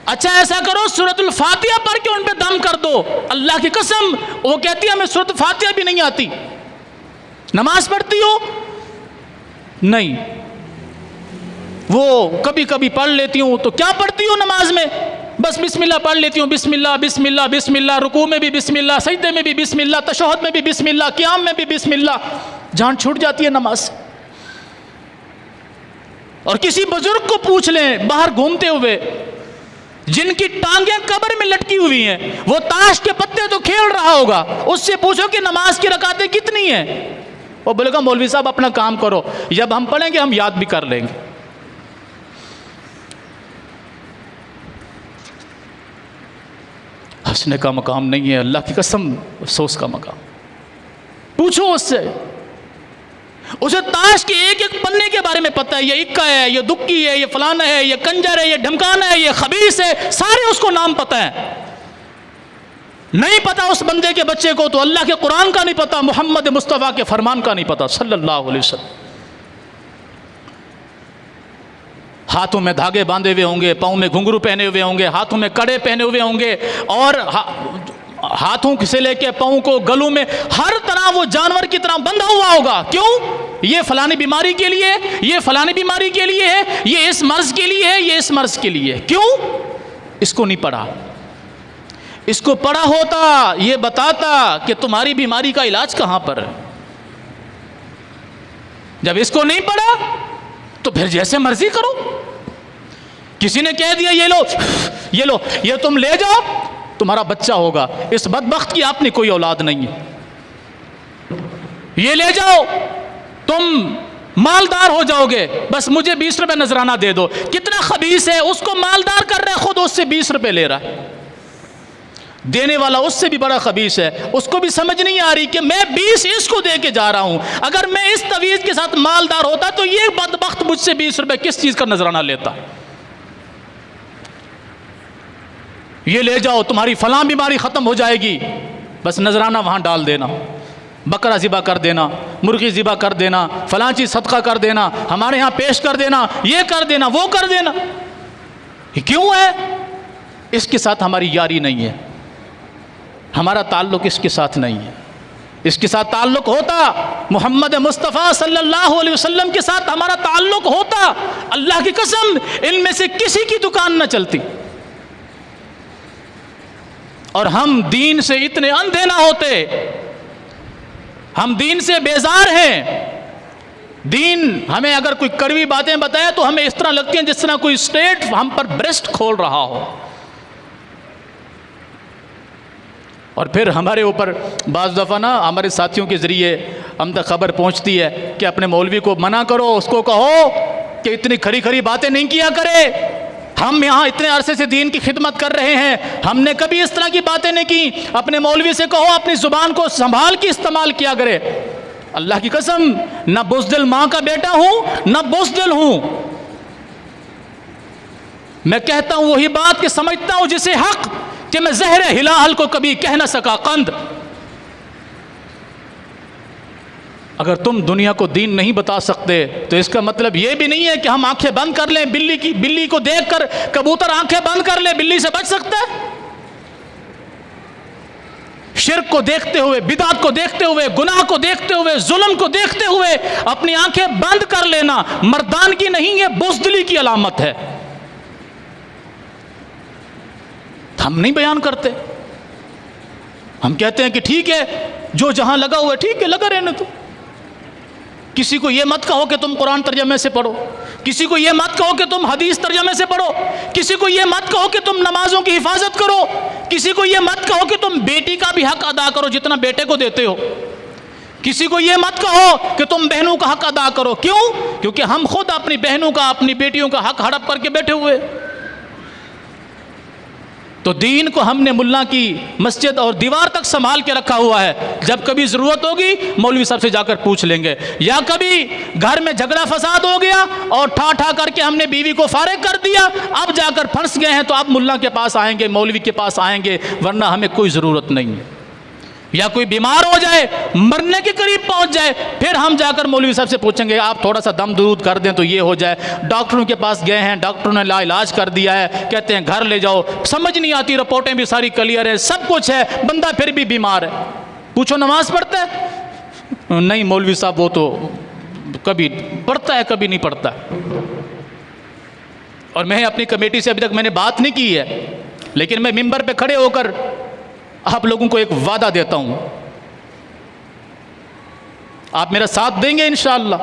اچھا ایسا کرو سورۃ الفاتحہ پڑھ کے ان پہ دم کر دو۔ اللہ کی قسم وہ کہتی ہے ہمیں سورۃ الفاتحہ بھی نہیں آتی۔ نماز پڑھتی ہو؟ نہیں، وہ کبھی کبھی پڑھ لیتی ہوں۔ تو کیا پڑھتی ہوں نماز میں؟ بس بسم اللہ پڑھ لیتی ہوں، بسم اللہ بسم اللہ بسم اللہ، رکوع میں بھی بسم اللہ، سجدے میں بھی بسم اللہ، تشہد میں بھی بسم اللہ، قیام میں بھی بسم اللہ۔ جان چھوٹ جاتی ہے نماز سے۔ اور کسی بزرگ کو پوچھ لیں باہر گھومتے ہوئے جن کی ٹانگیں قبر میں لٹکی ہوئی ہیں، وہ تاش کے پتے تو کھیل رہا ہوگا، اس سے پوچھو کہ نماز کی رکعتیں کتنی ہیں، وہ بولے گا مولوی صاحب اپنا کام کرو، جب ہم پڑھیں گے ہم یاد بھی کر لیں گے۔ ہنسنے کا مقام نہیں ہے، اللہ کی قسم افسوس کا مقام۔ پوچھو اس سے، اسے تاش کے ایک ایک پنے کے بارے میں پتہ ہے، یہ اکا ہے، یہ دکی ہے، یہ فلانا ہے، یہ کنجر ہے، یہ ڈھمکانا ہے، یہ خبیث ہے، سارے اس کو نام پتہ ہے۔ نہیں پتہ اس بندے کے بچے کو تو اللہ کے قرآن کا نہیں پتہ، محمد مصطفیٰ کے فرمان کا نہیں پتہ صلی اللہ علیہ وسلم۔ ہاتھوں میں دھاگے باندھے ہوئے ہوں گے، پاؤں میں گھنگرو پہنے ہوئے ہوں گے، ہاتھوں میں کڑے پہنے ہوئے ہوں گے، اور ہاتھوں سے لے کے پاؤں کو، گلوں میں، ہر طرح وہ جانور کی طرح بندھا ہوا ہوگا. کیوں؟ یہ فلانی بیماری کے لیے، یہ فلانی بیماری کے لیے ہے، یہ اس مرض کے لیے ہے، یہ اس مرض کے لیے ہے. کیوں؟ اس کو نہیں پڑھا. اس کو پڑھا ہوتا یہ بتاتا کہ تمہاری بیماری کا علاج کہاں پر ہے. جب اس کو نہیں پڑھا تو پھر جیسے مرضی کرو. کسی نے کہہ دیا یہ لو یہ تم لے جاؤ، تمہارا بچہ ہوگا. اس بدبخت کی اپنی کوئی اولاد نہیں ہے. یہ لے جاؤ تم مالدار ہو جاؤ گے، بس مجھے 20 روپے نذرانہ دے دو. کتنا خبیث ہے، اس کو مالدار کر رہا ہے، خود اس سے 20 روپے لے رہا ہے. دینے والا اس سے بھی بڑا خبیث ہے. اس کو بھی سمجھ نہیں آ رہی کہ میں 20 اس کو دے کے جا رہا ہوں. اگر میں اس تویز کے ساتھ مالدار ہوتا تو یہ بدبخت مجھ سے 20 روپے کس چیز کا نذرانہ لیتا. یہ لے جاؤ تمہاری فلاں بیماری ختم ہو جائے گی، بس نذرانہ وہاں ڈال دینا، بکرا ذبح کر دینا، مرغی ذبح کر دینا، فلاں چیز صدقہ کر دینا، ہمارے ہاں پیش کر دینا، یہ کر دینا، وہ کر دینا. یہ کیوں ہے؟ اس کے ساتھ ہماری یاری نہیں ہے، ہمارا تعلق اس کے ساتھ نہیں ہے. اس کے ساتھ تعلق ہوتا، محمد مصطفیٰ صلی اللہ علیہ وسلم کے ساتھ ہمارا تعلق ہوتا، اللہ کی قسم ان میں سے کسی کی دکان نہ چلتی. اور ہم دین سے اتنے اندھے نہ ہوتے، ہم دین سے بیزار ہیں. دین ہمیں اگر کوئی کڑوی باتیں بتائے تو ہمیں اس طرح لگتی ہیں جس طرح کوئی اسٹیٹ ہم پر بریسٹ کھول رہا ہو. اور پھر ہمارے اوپر بعض دفعہ نا ہمارے ساتھیوں کے ذریعے ہم تک خبر پہنچتی ہے کہ اپنے مولوی کو منع کرو، اس کو کہو کہ اتنی کھری کھری باتیں نہیں کیا کرے. ہم یہاں اتنے عرصے سے دین کی خدمت کر رہے ہیں، ہم نے کبھی اس طرح کی باتیں نہیں کی. اپنے مولوی سے کہو اپنی زبان کو سنبھال کے استعمال کیا کرے. اللہ کی قسم نہ بزدل ماں کا بیٹا ہوں نہ بزدل ہوں. میں کہتا ہوں وہی بات کہ سمجھتا ہوں جسے حق کہ میں زہر ہلال کو کبھی کہہ نہ سکا قند. اگر تم دنیا کو دین نہیں بتا سکتے تو اس کا مطلب یہ بھی نہیں ہے کہ ہم آنکھیں بند کر لیں. بلی کو دیکھ کر کبوتر آنکھیں بند کر لے، بلی سے بچ سکتا ہے؟ شرک کو دیکھتے ہوئے، بدعت کو دیکھتے ہوئے، گناہ کو دیکھتے ہوئے، ظلم کو دیکھتے ہوئے اپنی آنکھیں بند کر لینا مردانگی نہیں ہے، بزدلی کی علامت ہے. ہم نہیں بیان کرتے. ہم کہتے ہیں کہ ٹھیک ہے جو جہاں لگا ہوا ہے ٹھیک ہے لگا رہنے تو. کسی کو یہ مت کہو کہ تم قرآن ترجمے سے پڑھو، کسی کو یہ مت کہو کہ تم حدیث ترجمے سے پڑھو، کسی کو یہ مت کہو کہ تم نمازوں کی حفاظت کرو، کسی کو یہ مت کہو کہ تم بیٹی کا بھی حق ادا کرو جتنا بیٹے کو دیتے ہو، کسی کو یہ مت کہو کہ تم بہنوں کا حق ادا کرو. کیوں؟ کیونکہ ہم خود اپنی بہنوں کا، اپنی بیٹیوں کا حق ہڑپ کر کے بیٹھے ہوئے. تو دین کو ہم نے ملا کی مسجد اور دیوار تک سنبھال کے رکھا ہوا ہے. جب کبھی ضرورت ہوگی مولوی صاحب سے جا کر پوچھ لیں گے، یا کبھی گھر میں جھگڑا فساد ہو گیا اور ٹھا کر کے ہم نے بیوی کو فارغ کر دیا، اب جا کر پھنس گئے ہیں تو اب ملا کے پاس آئیں گے، مولوی کے پاس آئیں گے، ورنہ ہمیں کوئی ضرورت نہیں ہے. یا کوئی بیمار ہو جائے، مرنے کے قریب پہنچ جائے، پھر ہم جا کر مولوی صاحب سے پوچھیں گے آپ تھوڑا سا دم درود کر دیں تو یہ ہو جائے. ڈاکٹروں کے پاس گئے ہیں، ڈاکٹروں نے لا علاج کر دیا ہے، کہتے ہیں گھر لے جاؤ، سمجھ نہیں آتی، رپورٹیں بھی ساری کلیئر ہے، سب کچھ ہے، بندہ پھر بھی بیمار ہے. پوچھو نماز پڑھتا ہے؟ نہیں مولوی صاحب وہ تو کبھی پڑھتا ہے کبھی نہیں پڑھتا. اور میں اپنی کمیٹی سے ابھی تک میں نے بات نہیں کی ہے، لیکن میں ممبر پہ کھڑے ہو کر آپ لوگوں کو ایک وعدہ دیتا ہوں، آپ میرا ساتھ دیں گے انشاءاللہ.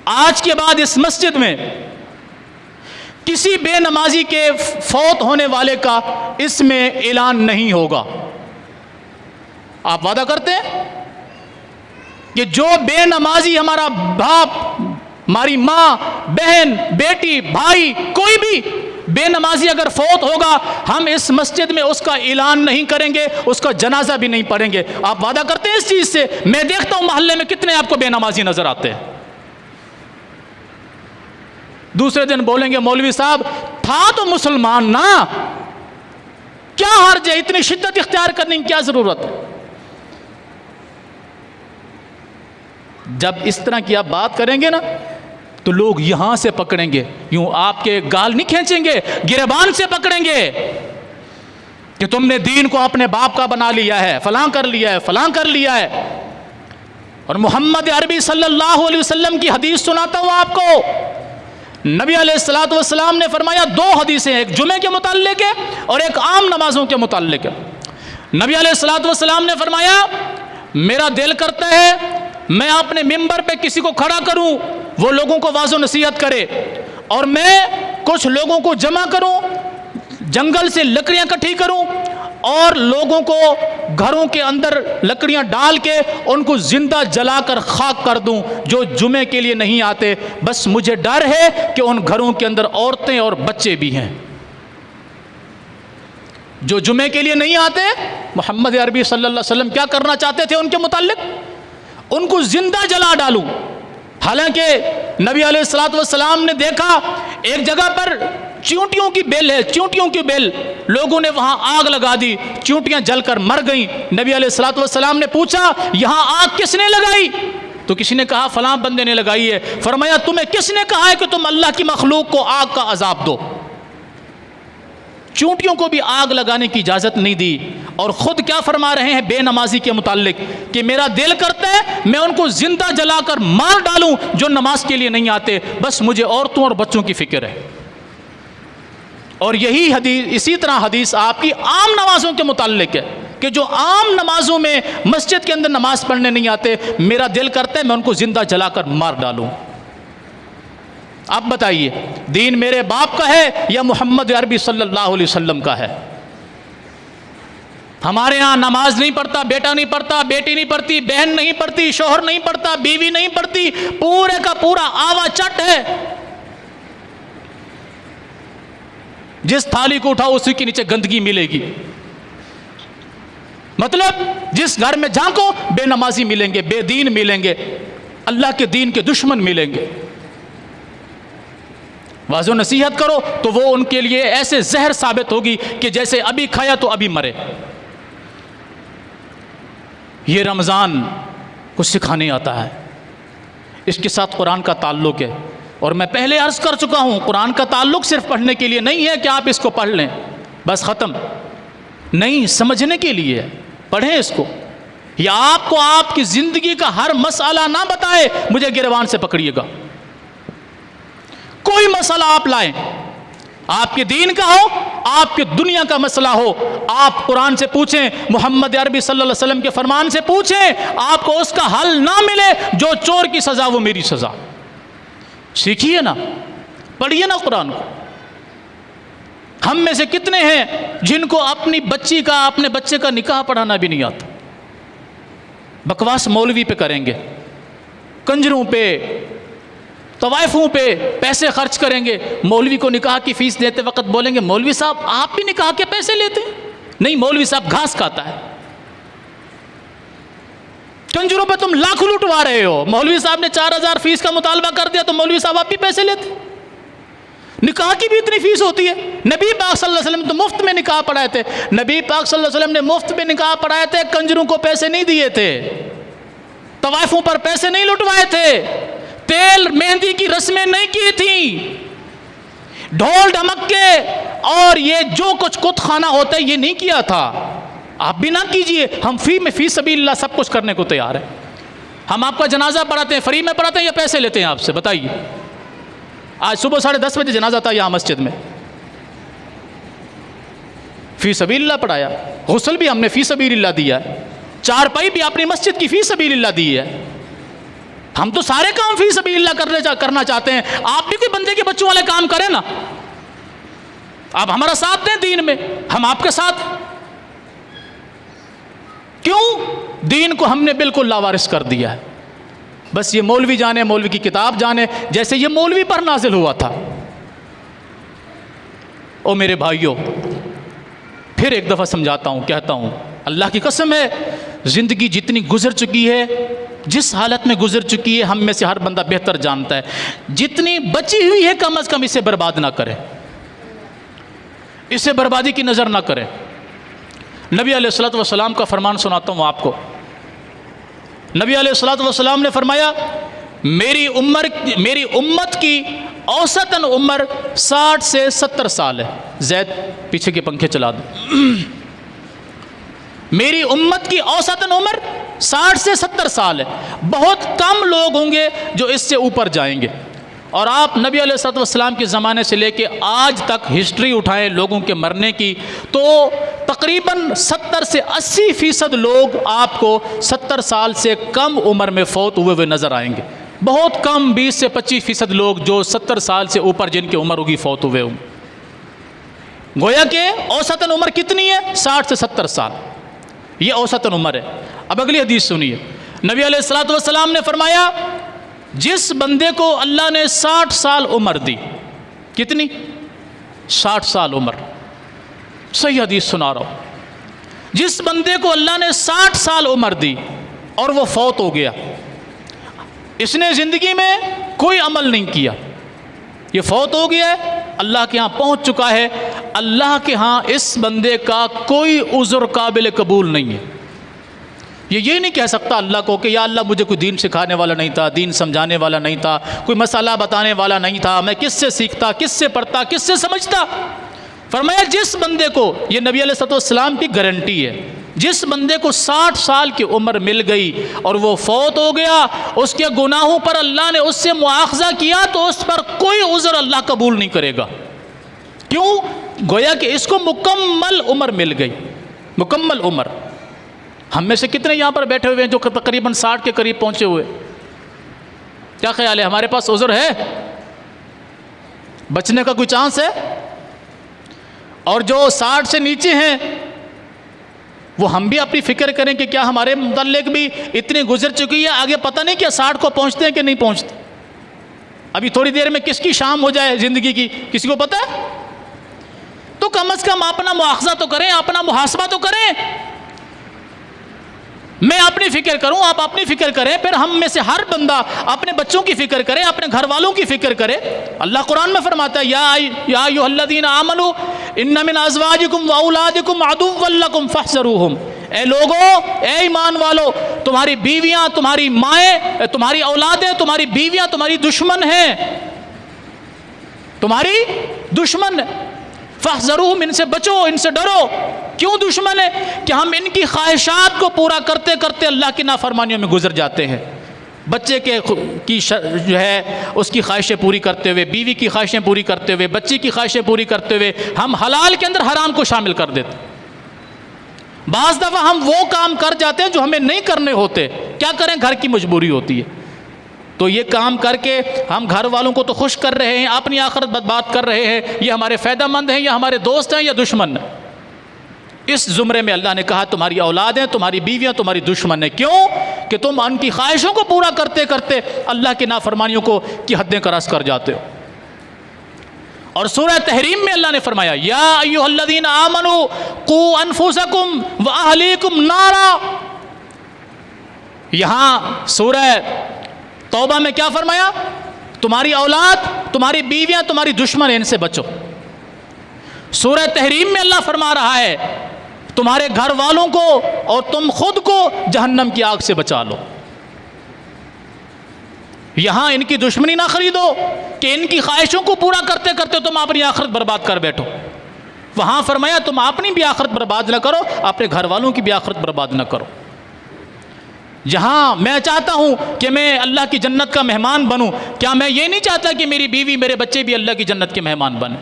آج کے بعد اس مسجد میں کسی بے نمازی کے فوت ہونے والے کا اس میں اعلان نہیں ہوگا. آپ وعدہ کرتے ہیں کہ جو بے نمازی ہمارا باپ، ہماری ماں، بہن، بیٹی، بھائی، کوئی بھی بے نمازی اگر فوت ہوگا ہم اس مسجد میں اس کا اعلان نہیں کریں گے، اس کا جنازہ بھی نہیں پڑھیں گے. آپ وعدہ کرتے ہیں اس چیز سے؟ میں دیکھتا ہوں محلے میں کتنے آپ کو بے نمازی نظر آتے ہیں. دوسرے دن بولیں گے مولوی صاحب تھا تو مسلمان نا، کیا حرج ہے، اتنی شدت اختیار کرنے کی کیا ضرورت ہے؟ جب اس طرح کی آپ بات کریں گے نا تو لوگ یہاں سے پکڑیں گے، یوں آپ کے گال نہیں کھینچیں گے، گریبان سے پکڑیں گے. کہ تم نے دین کو اپنے باپ کا بنا لیا ہے، فلاں کر لیا ہے، فلاں کر لیا ہے۔ اور محمد عربی صلی اللہ علیہ وسلم کی حدیث سناتا ہوں آپ کو۔ نبی علیہ الصلوۃ والسلام نے فرمایا، دو حدیثیں ہیں، ایک جمعے کے متعلق ہے اور ایک عام نمازوں کے متعلق ہے۔ نبی علیہ الصلوۃ والسلام نے فرمایا، میرا دل کرتا ہے میں اپنے ممبر پہ کسی کو کھڑا کروں، وہ لوگوں کو واعظ و نصیحت کرے، اور میں کچھ لوگوں کو جمع کروں، جنگل سے لکڑیاں اکٹھی کروں اور لوگوں کو گھروں کے اندر لکڑیاں ڈال کے ان کو زندہ جلا کر خاک کر دوں، جو جمعے کے لیے نہیں آتے۔ بس مجھے ڈر ہے کہ ان گھروں کے اندر عورتیں اور بچے بھی ہیں جو جمعے کے لیے نہیں آتے۔ محمد عربی صلی اللہ علیہ وسلم کیا کرنا چاہتے تھے ان کے متعلق؟ ان کو زندہ جلا ڈالوں۔ حالانکہ نبی علیہ الصلوۃ والسلام نے دیکھا ایک جگہ پر چیونٹیوں کی بیل ہے، چیونٹیوں کی بیل، لوگوں نے وہاں آگ لگا دی، چیونٹیاں جل کر مر گئیں۔ نبی علیہ الصلوۃ والسلام نے پوچھا، یہاں آگ کس نے لگائی؟ تو کسی نے کہا فلاں بندے نے لگائی ہے۔ فرمایا، تمہیں کس نے کہا ہے کہ تم اللہ کی مخلوق کو آگ کا عذاب دو؟ چونٹیوں کو بھی آگ لگانے کی اجازت نہیں دی، اور خود کیا فرما رہے ہیں بے نمازی کے متعلق کہ میرا دل کرتا ہے میں ان کو زندہ جلا کر مار ڈالوں جو نماز کے لیے نہیں آتے، بس مجھے عورتوں اور بچوں کی فکر ہے۔ اور یہی حدیث، اسی طرح حدیث آپ کی عام نمازوں کے متعلق ہے کہ جو عام نمازوں میں مسجد کے اندر نماز پڑھنے نہیں آتے، میرا دل کرتا ہے میں ان کو زندہ جلا کر مار ڈالوں۔ اب بتائیے، دین میرے باپ کا ہے یا محمد عربی صلی اللہ علیہ وسلم کا ہے؟ ہمارے ہاں نماز نہیں پڑھتا بیٹا نہیں پڑھتا، بیٹی نہیں پڑھتی، بہن نہیں پڑھتی، شوہر نہیں پڑھتا، بیوی نہیں پڑھتی، پورے کا پورا آوا چٹ ہے۔ جس تھالی کو اٹھاؤ اسی کے نیچے گندگی ملے گی۔ مطلب جس گھر میں جھانکو بے نمازی ملیں گے، بے دین ملیں گے، اللہ کے دین کے دشمن ملیں گے۔ واعظ و نصیحت کرو تو وہ ان کے لیے ایسے زہر ثابت ہوگی کہ جیسے ابھی کھایا تو ابھی مرے۔ یہ رمضان کچھ سکھانے آتا ہے، اس کے ساتھ قرآن کا تعلق ہے، اور میں پہلے عرض کر چکا ہوں قرآن کا تعلق صرف پڑھنے کے لیے نہیں ہے کہ آپ اس کو پڑھ لیں بس ختم، نہیں، سمجھنے کے لیے ہے۔ پڑھیں اس کو، یا آپ کو آپ کی زندگی کا ہر مسئلہ نہ بتائے، مجھے گریبان سے پکڑیے گا۔ کوئی مسئلہ آپ لائیں، آپ کے دین کا ہو، آپ کے دنیا کا مسئلہ ہو، آپ قرآن سے پوچھیں، محمد عربی صلی اللہ علیہ وسلم کے فرمان سے پوچھیں، آپ کو اس کا حل نہ ملے، جو چور کی سزا وہ میری سزا۔ سیکھیے نا، پڑھیے نا قرآن کو۔ ہم میں سے کتنے ہیں جن کو اپنی بچی کا، اپنے بچے کا نکاح پڑھانا بھی نہیں آتا؟ بکواس مولوی پہ کریں گے، کنجروں پہ، طوائفوں پہ پیسے خرچ کریں گے۔ مولوی کو نکاح کی فیس دیتے وقت بولیں گے مولوی صاحب آپ بھی نکاح کے پیسے لیتے ہیں؟ نہیں، مولوی صاحب گھاس کھاتا ہے۔ کنجروں پہ تم لاکھوں لٹوا رہے ہو، مولوی صاحب نے 4000 فیس کا مطالبہ کر دیا تو مولوی صاحب آپ بھی پیسے لیتے؟ نکاح کی بھی اتنی فیس ہوتی ہے؟ نبی پاک صلی اللہ علیہ وسلم تو مفت میں نکاح پڑھائے تھے، نبی پاک صلی اللہ علیہ وسلم نے مفت میں نکاح پڑھائے تھے، کنجروں کو پیسے نہیں دیے تھے، طوائفوں پر پیسے نہیں لٹوائے تھے، تیل مہندی کی رسمیں نہیں کی تھیں، ڈھول ڈھمکے اور یہ جو کچھ کت خانہ ہوتا ہے یہ نہیں کیا تھا۔ آپ بھی نہ کیجئے، ہم فی سبیل اللہ سب کچھ کرنے کو تیار ہیں۔ ہم آپ کا جنازہ پڑھاتے ہیں، فری میں پڑھاتے ہیں یا پیسے لیتے ہیں آپ سے؟ بتائیے۔ آج صبح 10:30 بجے جنازہ تھا یہاں مسجد میں، فی سبیل اللہ پڑھایا، غسل بھی ہم نے فی سبیل اللہ دیا ہے، چارپائی بھی اپنی مسجد کی فی سبیل اللہ دی ہے۔ ہم تو سارے کام فی سبیل اللہ کرنا چاہتے ہیں، آپ بھی کوئی بندے کے بچوں والے کام کریں نا۔ آپ ہمارا ساتھ دیں دین میں، ہم آپ کے ساتھ۔ کیوں؟ دین کو ہم نے بالکل لاوارث کر دیا ہے، بس یہ مولوی جانے، مولوی کی کتاب جانے، جیسے یہ مولوی پر نازل ہوا تھا۔ او میرے بھائیوں، پھر ایک دفعہ سمجھاتا ہوں، کہتا ہوں، اللہ کی قسم ہے، زندگی جتنی گزر چکی ہے، جس حالت میں گزر چکی ہے، ہم میں سے ہر بندہ بہتر جانتا ہے۔ جتنی بچی ہوئی ہے کم از کم اسے برباد نہ کرے، اسے بربادی کی نظر نہ کرے۔ نبی علیہ الصلوۃ والسلام کا فرمان سناتا ہوں آپ کو۔ نبی علیہ الصلوۃ والسلام نے فرمایا، میری امت کی اوسطاً عمر 60 سے 70 سال ہے۔ زید پیچھے کے پنکھے چلا دو۔ میری امت کی اوسطاً عمر 60 سے 70 سال ہے، بہت کم لوگ ہوں گے جو اس سے اوپر جائیں گے۔ اور آپ نبی علیہ الصلوۃ والسلام کے زمانے سے لے کے آج تک ہسٹری اٹھائیں لوگوں کے مرنے کی، تو تقریباً 70 سے 80% لوگ آپ کو 70 سال سے کم عمر میں فوت ہوئے نظر آئیں گے۔ بہت کم 20 سے 25% لوگ جو 70 سال سے اوپر جن کی عمر ہوگی فوت ہوئے ہوں گے۔ گویا کہ اوسطاً عمر کتنی ہے؟ 60 سے 70 سال، یہ اوسطاً عمر ہے۔ اب اگلی حدیث سنیے، نبی علیہ الصلوۃ والسلام نے فرمایا جس بندے کو اللہ نے 60 سال عمر دی، کتنی؟ 60 سال عمر، صحیح حدیث سنا رہا ہوں، جس بندے کو اللہ نے 60 سال عمر دی اور وہ فوت ہو گیا، اس نے زندگی میں کوئی عمل نہیں کیا، یہ فوت ہو گیا ہے، اللہ کے ہاں پہنچ چکا ہے، اللہ کے ہاں اس بندے کا کوئی عذر قابل قبول نہیں ہے۔ یہ نہیں کہہ سکتا اللہ کو کہ یا اللہ مجھے کوئی دین سکھانے والا نہیں تھا، دین سمجھانے والا نہیں تھا، کوئی مسئلہ بتانے والا نہیں تھا، میں کس سے سیکھتا، کس سے پڑھتا، کس سے سمجھتا۔ فرمایا جس بندے کو، یہ نبی علیہ الصلوۃ والسلام کی گارنٹی ہے، جس بندے کو 60 سال کی عمر مل گئی اور وہ فوت ہو گیا، اس کے گناہوں پر اللہ نے اس سے مواخذہ کیا تو اس پر کوئی عذر اللہ قبول نہیں کرے گا۔ کیوں؟ گویا کہ اس کو مکمل عمر مل گئی، مکمل عمر۔ ہم میں سے کتنے یہاں پر بیٹھے ہوئے ہیں جو تقریباً 60 کے قریب پہنچے ہوئے؟ کیا خیال ہے، ہمارے پاس عذر ہے؟ بچنے کا کوئی چانس ہے؟ اور جو 60 سے نیچے ہیں وہ ہم بھی اپنی فکر کریں کہ کیا ہمارے متعلق بھی اتنی گزر چکی ہے، آگے پتہ نہیں کہ 60 کو پہنچتے ہیں کہ نہیں پہنچتے۔ ابھی تھوڑی دیر میں کس کی شام ہو جائے زندگی کی، کسی کو پتہ ہے؟ تو کم از کم اپنا مواخذہ تو کریں، اپنا محاسبہ تو کریں۔ میں اپنی فکر کروں، آپ اپنی فکر کریں، پھر ہم میں سے ہر بندہ اپنے بچوں کی فکر کرے، اپنے گھر والوں کی فکر کرے۔ اللہ قرآن میں فرماتا ہے یا ایھا الذین آمنوا ان من ازواجکم واولادکم عدوا لکم فاحذروہم، اے لوگو، اے ایمان والو، تمہاری بیویاں، تمہاری مائیں، تمہاری اولادیں، تمہاری بیویاں تمہاری دشمن ہیں، تمہاری دشمن، فاحذروہم، ان سے بچو، ان سے ڈرو۔ کیوں دشمن ہے؟ کہ ہم ان کی خواہشات کو پورا کرتے کرتے اللہ کی نافرمانیوں میں گزر جاتے ہیں۔ بچے کی جو ہے اس کی خواہشیں پوری کرتے ہوئے، بیوی کی خواہشیں پوری کرتے ہوئے، بچی کی خواہشیں پوری کرتے ہوئے ہم حلال کے اندر حرام کو شامل کر دیتے۔ بعض دفعہ ہم وہ کام کر جاتے ہیں جو ہمیں نہیں کرنے ہوتے، کیا کریں، گھر کی مجبوری ہوتی ہے۔ تو یہ کام کر کے ہم گھر والوں کو تو خوش کر رہے ہیں، اپنی آخرت برباد کر رہے ہیں۔ یہ ہمارے فائدہ مند ہیں یا ہمارے دوست ہیں یا دشمن ہیں؟ اس زمرے میں اللہ نے کہا تمہاری اولادیں، تمہاری بیویاں تمہاری دشمن ہیں۔ کیوں؟ کہ تم ان کی خواہشوں کو پورا کرتے کرتے اللہ کی نافرمانیوں کی حدیں کراس کر جاتے ہو۔ اور سورہ تحریم میں اللہ نے فرمایا یا ایھا الذین آمنوا قوا انفسکم واہلیکم نارا۔ یہاں سورہ توبہ میں کیا فرمایا؟ تمہاری اولاد، تمہاری بیویاں تمہاری دشمن ہیں، ان سے بچو۔ سورہ تحریم میں اللہ فرما رہا ہے تمہارے گھر والوں کو اور تم خود کو جہنم کی آگ سے بچا لو۔ یہاں ان کی دشمنی نہ خریدو کہ ان کی خواہشوں کو پورا کرتے کرتے تم اپنی آخرت برباد کر بیٹھو۔ وہاں فرمایا تم اپنی بھی آخرت برباد نہ کرو، اپنے گھر والوں کی بھی آخرت برباد نہ کرو۔ جہاں میں چاہتا ہوں کہ میں اللہ کی جنت کا مہمان بنوں، کیا میں یہ نہیں چاہتا کہ میری بیوی، میرے بچے بھی اللہ کی جنت کے مہمان بنیں؟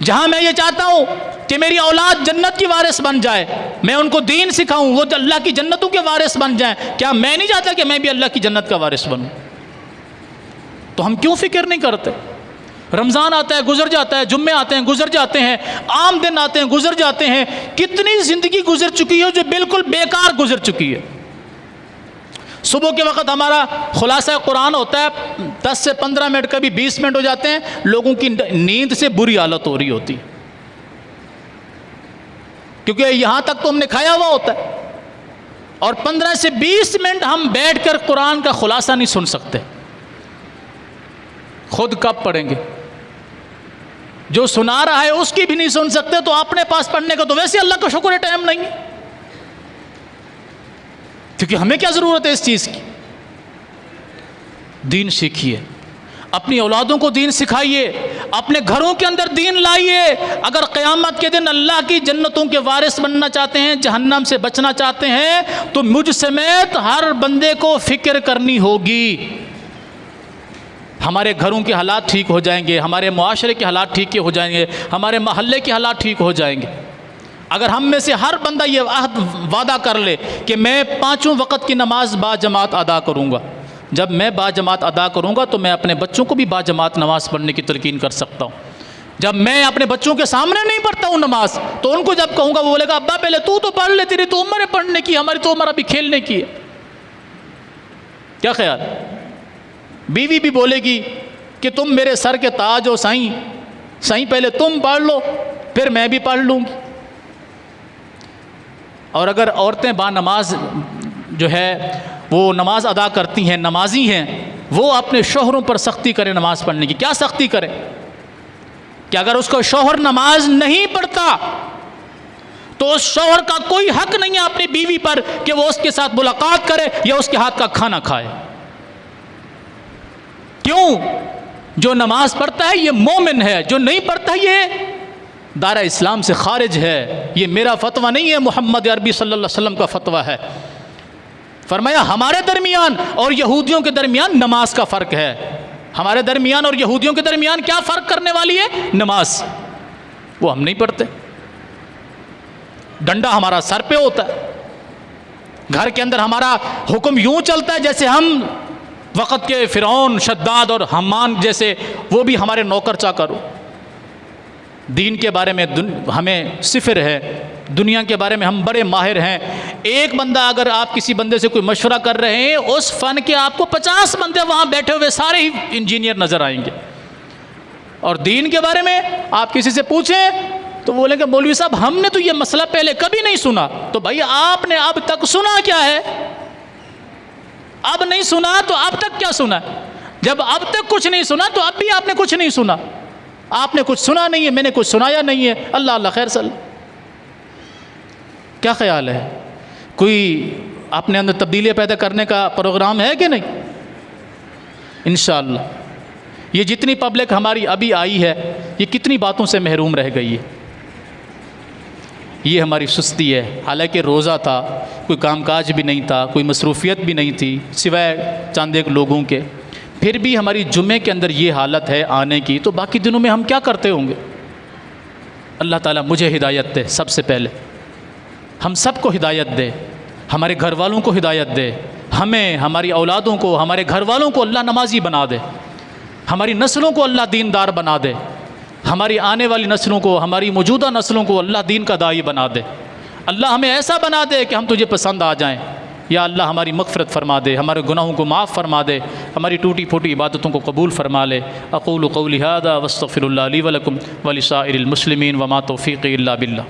جہاں میں یہ چاہتا ہوں کہ میری اولاد جنت کی وارث بن جائے، میں ان کو دین سکھاؤں، وہ اللہ کی جنتوں کے وارث بن جائیں، کیا میں نہیں چاہتا کہ میں بھی اللہ کی جنت کا وارث بنوں؟ تو ہم کیوں فکر نہیں کرتے؟ رمضان آتا ہے گزر جاتا ہے، جمعے آتے ہیں گزر جاتے ہیں، عام دن آتے ہیں گزر جاتے ہیں، کتنی زندگی گزر چکی ہے جو بالکل بیکار گزر چکی ہے۔ صبح کے وقت ہمارا خلاصہ قرآن ہوتا ہے، 10 سے 15 منٹ، کبھی 20 منٹ ہو جاتے ہیں، لوگوں کی نیند سے بری حالت ہو رہی ہوتی، کیونکہ یہاں تک تو ہم نے کھایا ہوا ہوتا ہے، اور 15 سے 20 منٹ ہم بیٹھ کر قرآن کا خلاصہ نہیں سن سکتے۔ خود کب پڑھیں گے؟ جو سنا رہا ہے اس کی بھی نہیں سن سکتے، تو اپنے پاس پڑھنے کا تو ویسے اللہ کا شکر ہے ٹائم نہیں ہے، کیونکہ ہمیں کیا ضرورت ہے اس چیز کی؟ دین سیکھیے، اپنی اولادوں کو دین سکھائیے، اپنے گھروں کے اندر دین لائیے۔ اگر قیامت کے دن اللہ کی جنتوں کے وارث بننا چاہتے ہیں، جہنم سے بچنا چاہتے ہیں، تو مجھ سمیت ہر بندے کو فکر کرنی ہوگی۔ ہمارے گھروں کے حالات ٹھیک ہو جائیں گے، ہمارے معاشرے کے حالات ٹھیک ہو جائیں گے، ہمارے محلے کے حالات ٹھیک ہو جائیں گے۔ اگر ہم میں سے ہر بندہ یہ عہد وعدہ کر لے کہ میں 5 وقت کی نماز باجماعت ادا کروں گا، جب میں باجماعت ادا کروں گا تو میں اپنے بچوں کو بھی باجماعت نماز پڑھنے کی تلقین کر سکتا ہوں۔ جب میں اپنے بچوں کے سامنے نہیں پڑھتا ہوں نماز، تو ان کو جب کہوں گا وہ بولے گا ابا پہلے تو پڑھ لے، تیری تو عمر ہے پڑھنے کی، ہماری تو عمر ابھی کھیلنے کی ہے۔ کیا خیال؟ بیوی بھی بولے گی کہ تم میرے سر کے تاج ہو سائیں پہلے تم پڑھ لو پھر میں بھی پڑھ لوں گی۔ اور اگر عورتیں با نماز جو ہے وہ نماز ادا کرتی ہیں، نمازی ہیں، وہ اپنے شوہروں پر سختی کریں نماز پڑھنے کی۔ کیا سختی کریں؟ کہ اگر اس کا شوہر نماز نہیں پڑھتا تو اس شوہر کا کوئی حق نہیں ہے اپنی بیوی پر کہ وہ اس کے ساتھ ملاقات کرے یا اس کے ہاتھ کا کھانا کھائے۔ کیوں؟ جو نماز پڑھتا ہے یہ مومن ہے، جو نہیں پڑھتا یہ دائرہ اسلام سے خارج ہے۔ یہ میرا فتویٰ نہیں ہے، محمد عربی صلی اللہ علیہ وسلم کا فتویٰ ہے۔ فرمایا ہمارے درمیان اور یہودیوں کے درمیان نماز کا فرق ہے۔ ہمارے درمیان اور یہودیوں کے درمیان کیا فرق کرنے والی ہے؟ نماز۔ وہ ہم نہیں پڑھتے، ڈنڈا ہمارا سر پہ ہوتا ہے، گھر کے اندر ہمارا حکم یوں چلتا ہے جیسے ہم وقت کے فرعون، شداد اور حمان جیسے وہ بھی ہمارے نوکر چاکر ہو۔ دین کے بارے میں ہمیں صفر ہے، دنیا کے بارے میں ہم بڑے ماہر ہیں۔ ایک بندہ اگر آپ کسی بندے سے کوئی مشورہ کر رہے ہیں، اس فن کے آپ کو 50 بندے وہاں بیٹھے ہوئے سارے ہی انجینئر نظر آئیں گے۔ اور دین کے بارے میں آپ کسی سے پوچھیں تو بولیں کہ مولوی صاحب ہم نے تو یہ مسئلہ پہلے کبھی نہیں سنا۔ تو بھائی آپ نے اب تک سنا کیا ہے؟ اب نہیں سنا تو اب تک کیا سنا؟ جب اب تک کچھ نہیں سنا تو اب بھی آپ نے کچھ نہیں سنا۔ آپ نے کچھ سنا نہیں ہے، میں نے کچھ سنایا نہیں ہے۔ اللہ اللہ خیر صلی۔ کیا خیال ہے؟ کوئی اپنے اندر تبدیلیاں پیدا کرنے کا پروگرام ہے کہ نہیں؟ انشاءاللہ یہ جتنی پبلک ہماری ابھی آئی ہے یہ کتنی باتوں سے محروم رہ گئی ہے۔ یہ ہماری سستی ہے۔ حالانکہ روزہ تھا، کوئی کام کاج بھی نہیں تھا، کوئی مصروفیت بھی نہیں تھی سوائے چند ایک لوگوں کے، پھر بھی ہماری جمعے کے اندر یہ حالت ہے آنے کی، تو باقی دنوں میں ہم کیا کرتے ہوں گے؟ اللہ تعالیٰ مجھے ہدایت دے، سب سے پہلے ہم سب کو ہدایت دے، ہمارے گھر والوں کو ہدایت دے، ہمیں، ہماری اولادوں کو، ہمارے گھر والوں کو اللہ نمازی بنا دے، ہماری نسلوں کو اللہ دیندار بنا دے، ہماری آنے والی نسلوں کو، ہماری موجودہ نسلوں کو اللہ دین کا داعی بنا دے۔ اللہ ہمیں ایسا بنا دے کہ ہم تجھے پسند آ جائیں۔ یا اللہ ہماری مغفرت فرما دے، ہمارے گناہوں کو معاف فرما دے، ہماری ٹوٹی پھوٹی عبادتوں کو قبول فرما لے۔ اقول قولی ھذا واستغفر اللہ لی ولکم ولسائر المسلمین وما توفیقی الا باللہ۔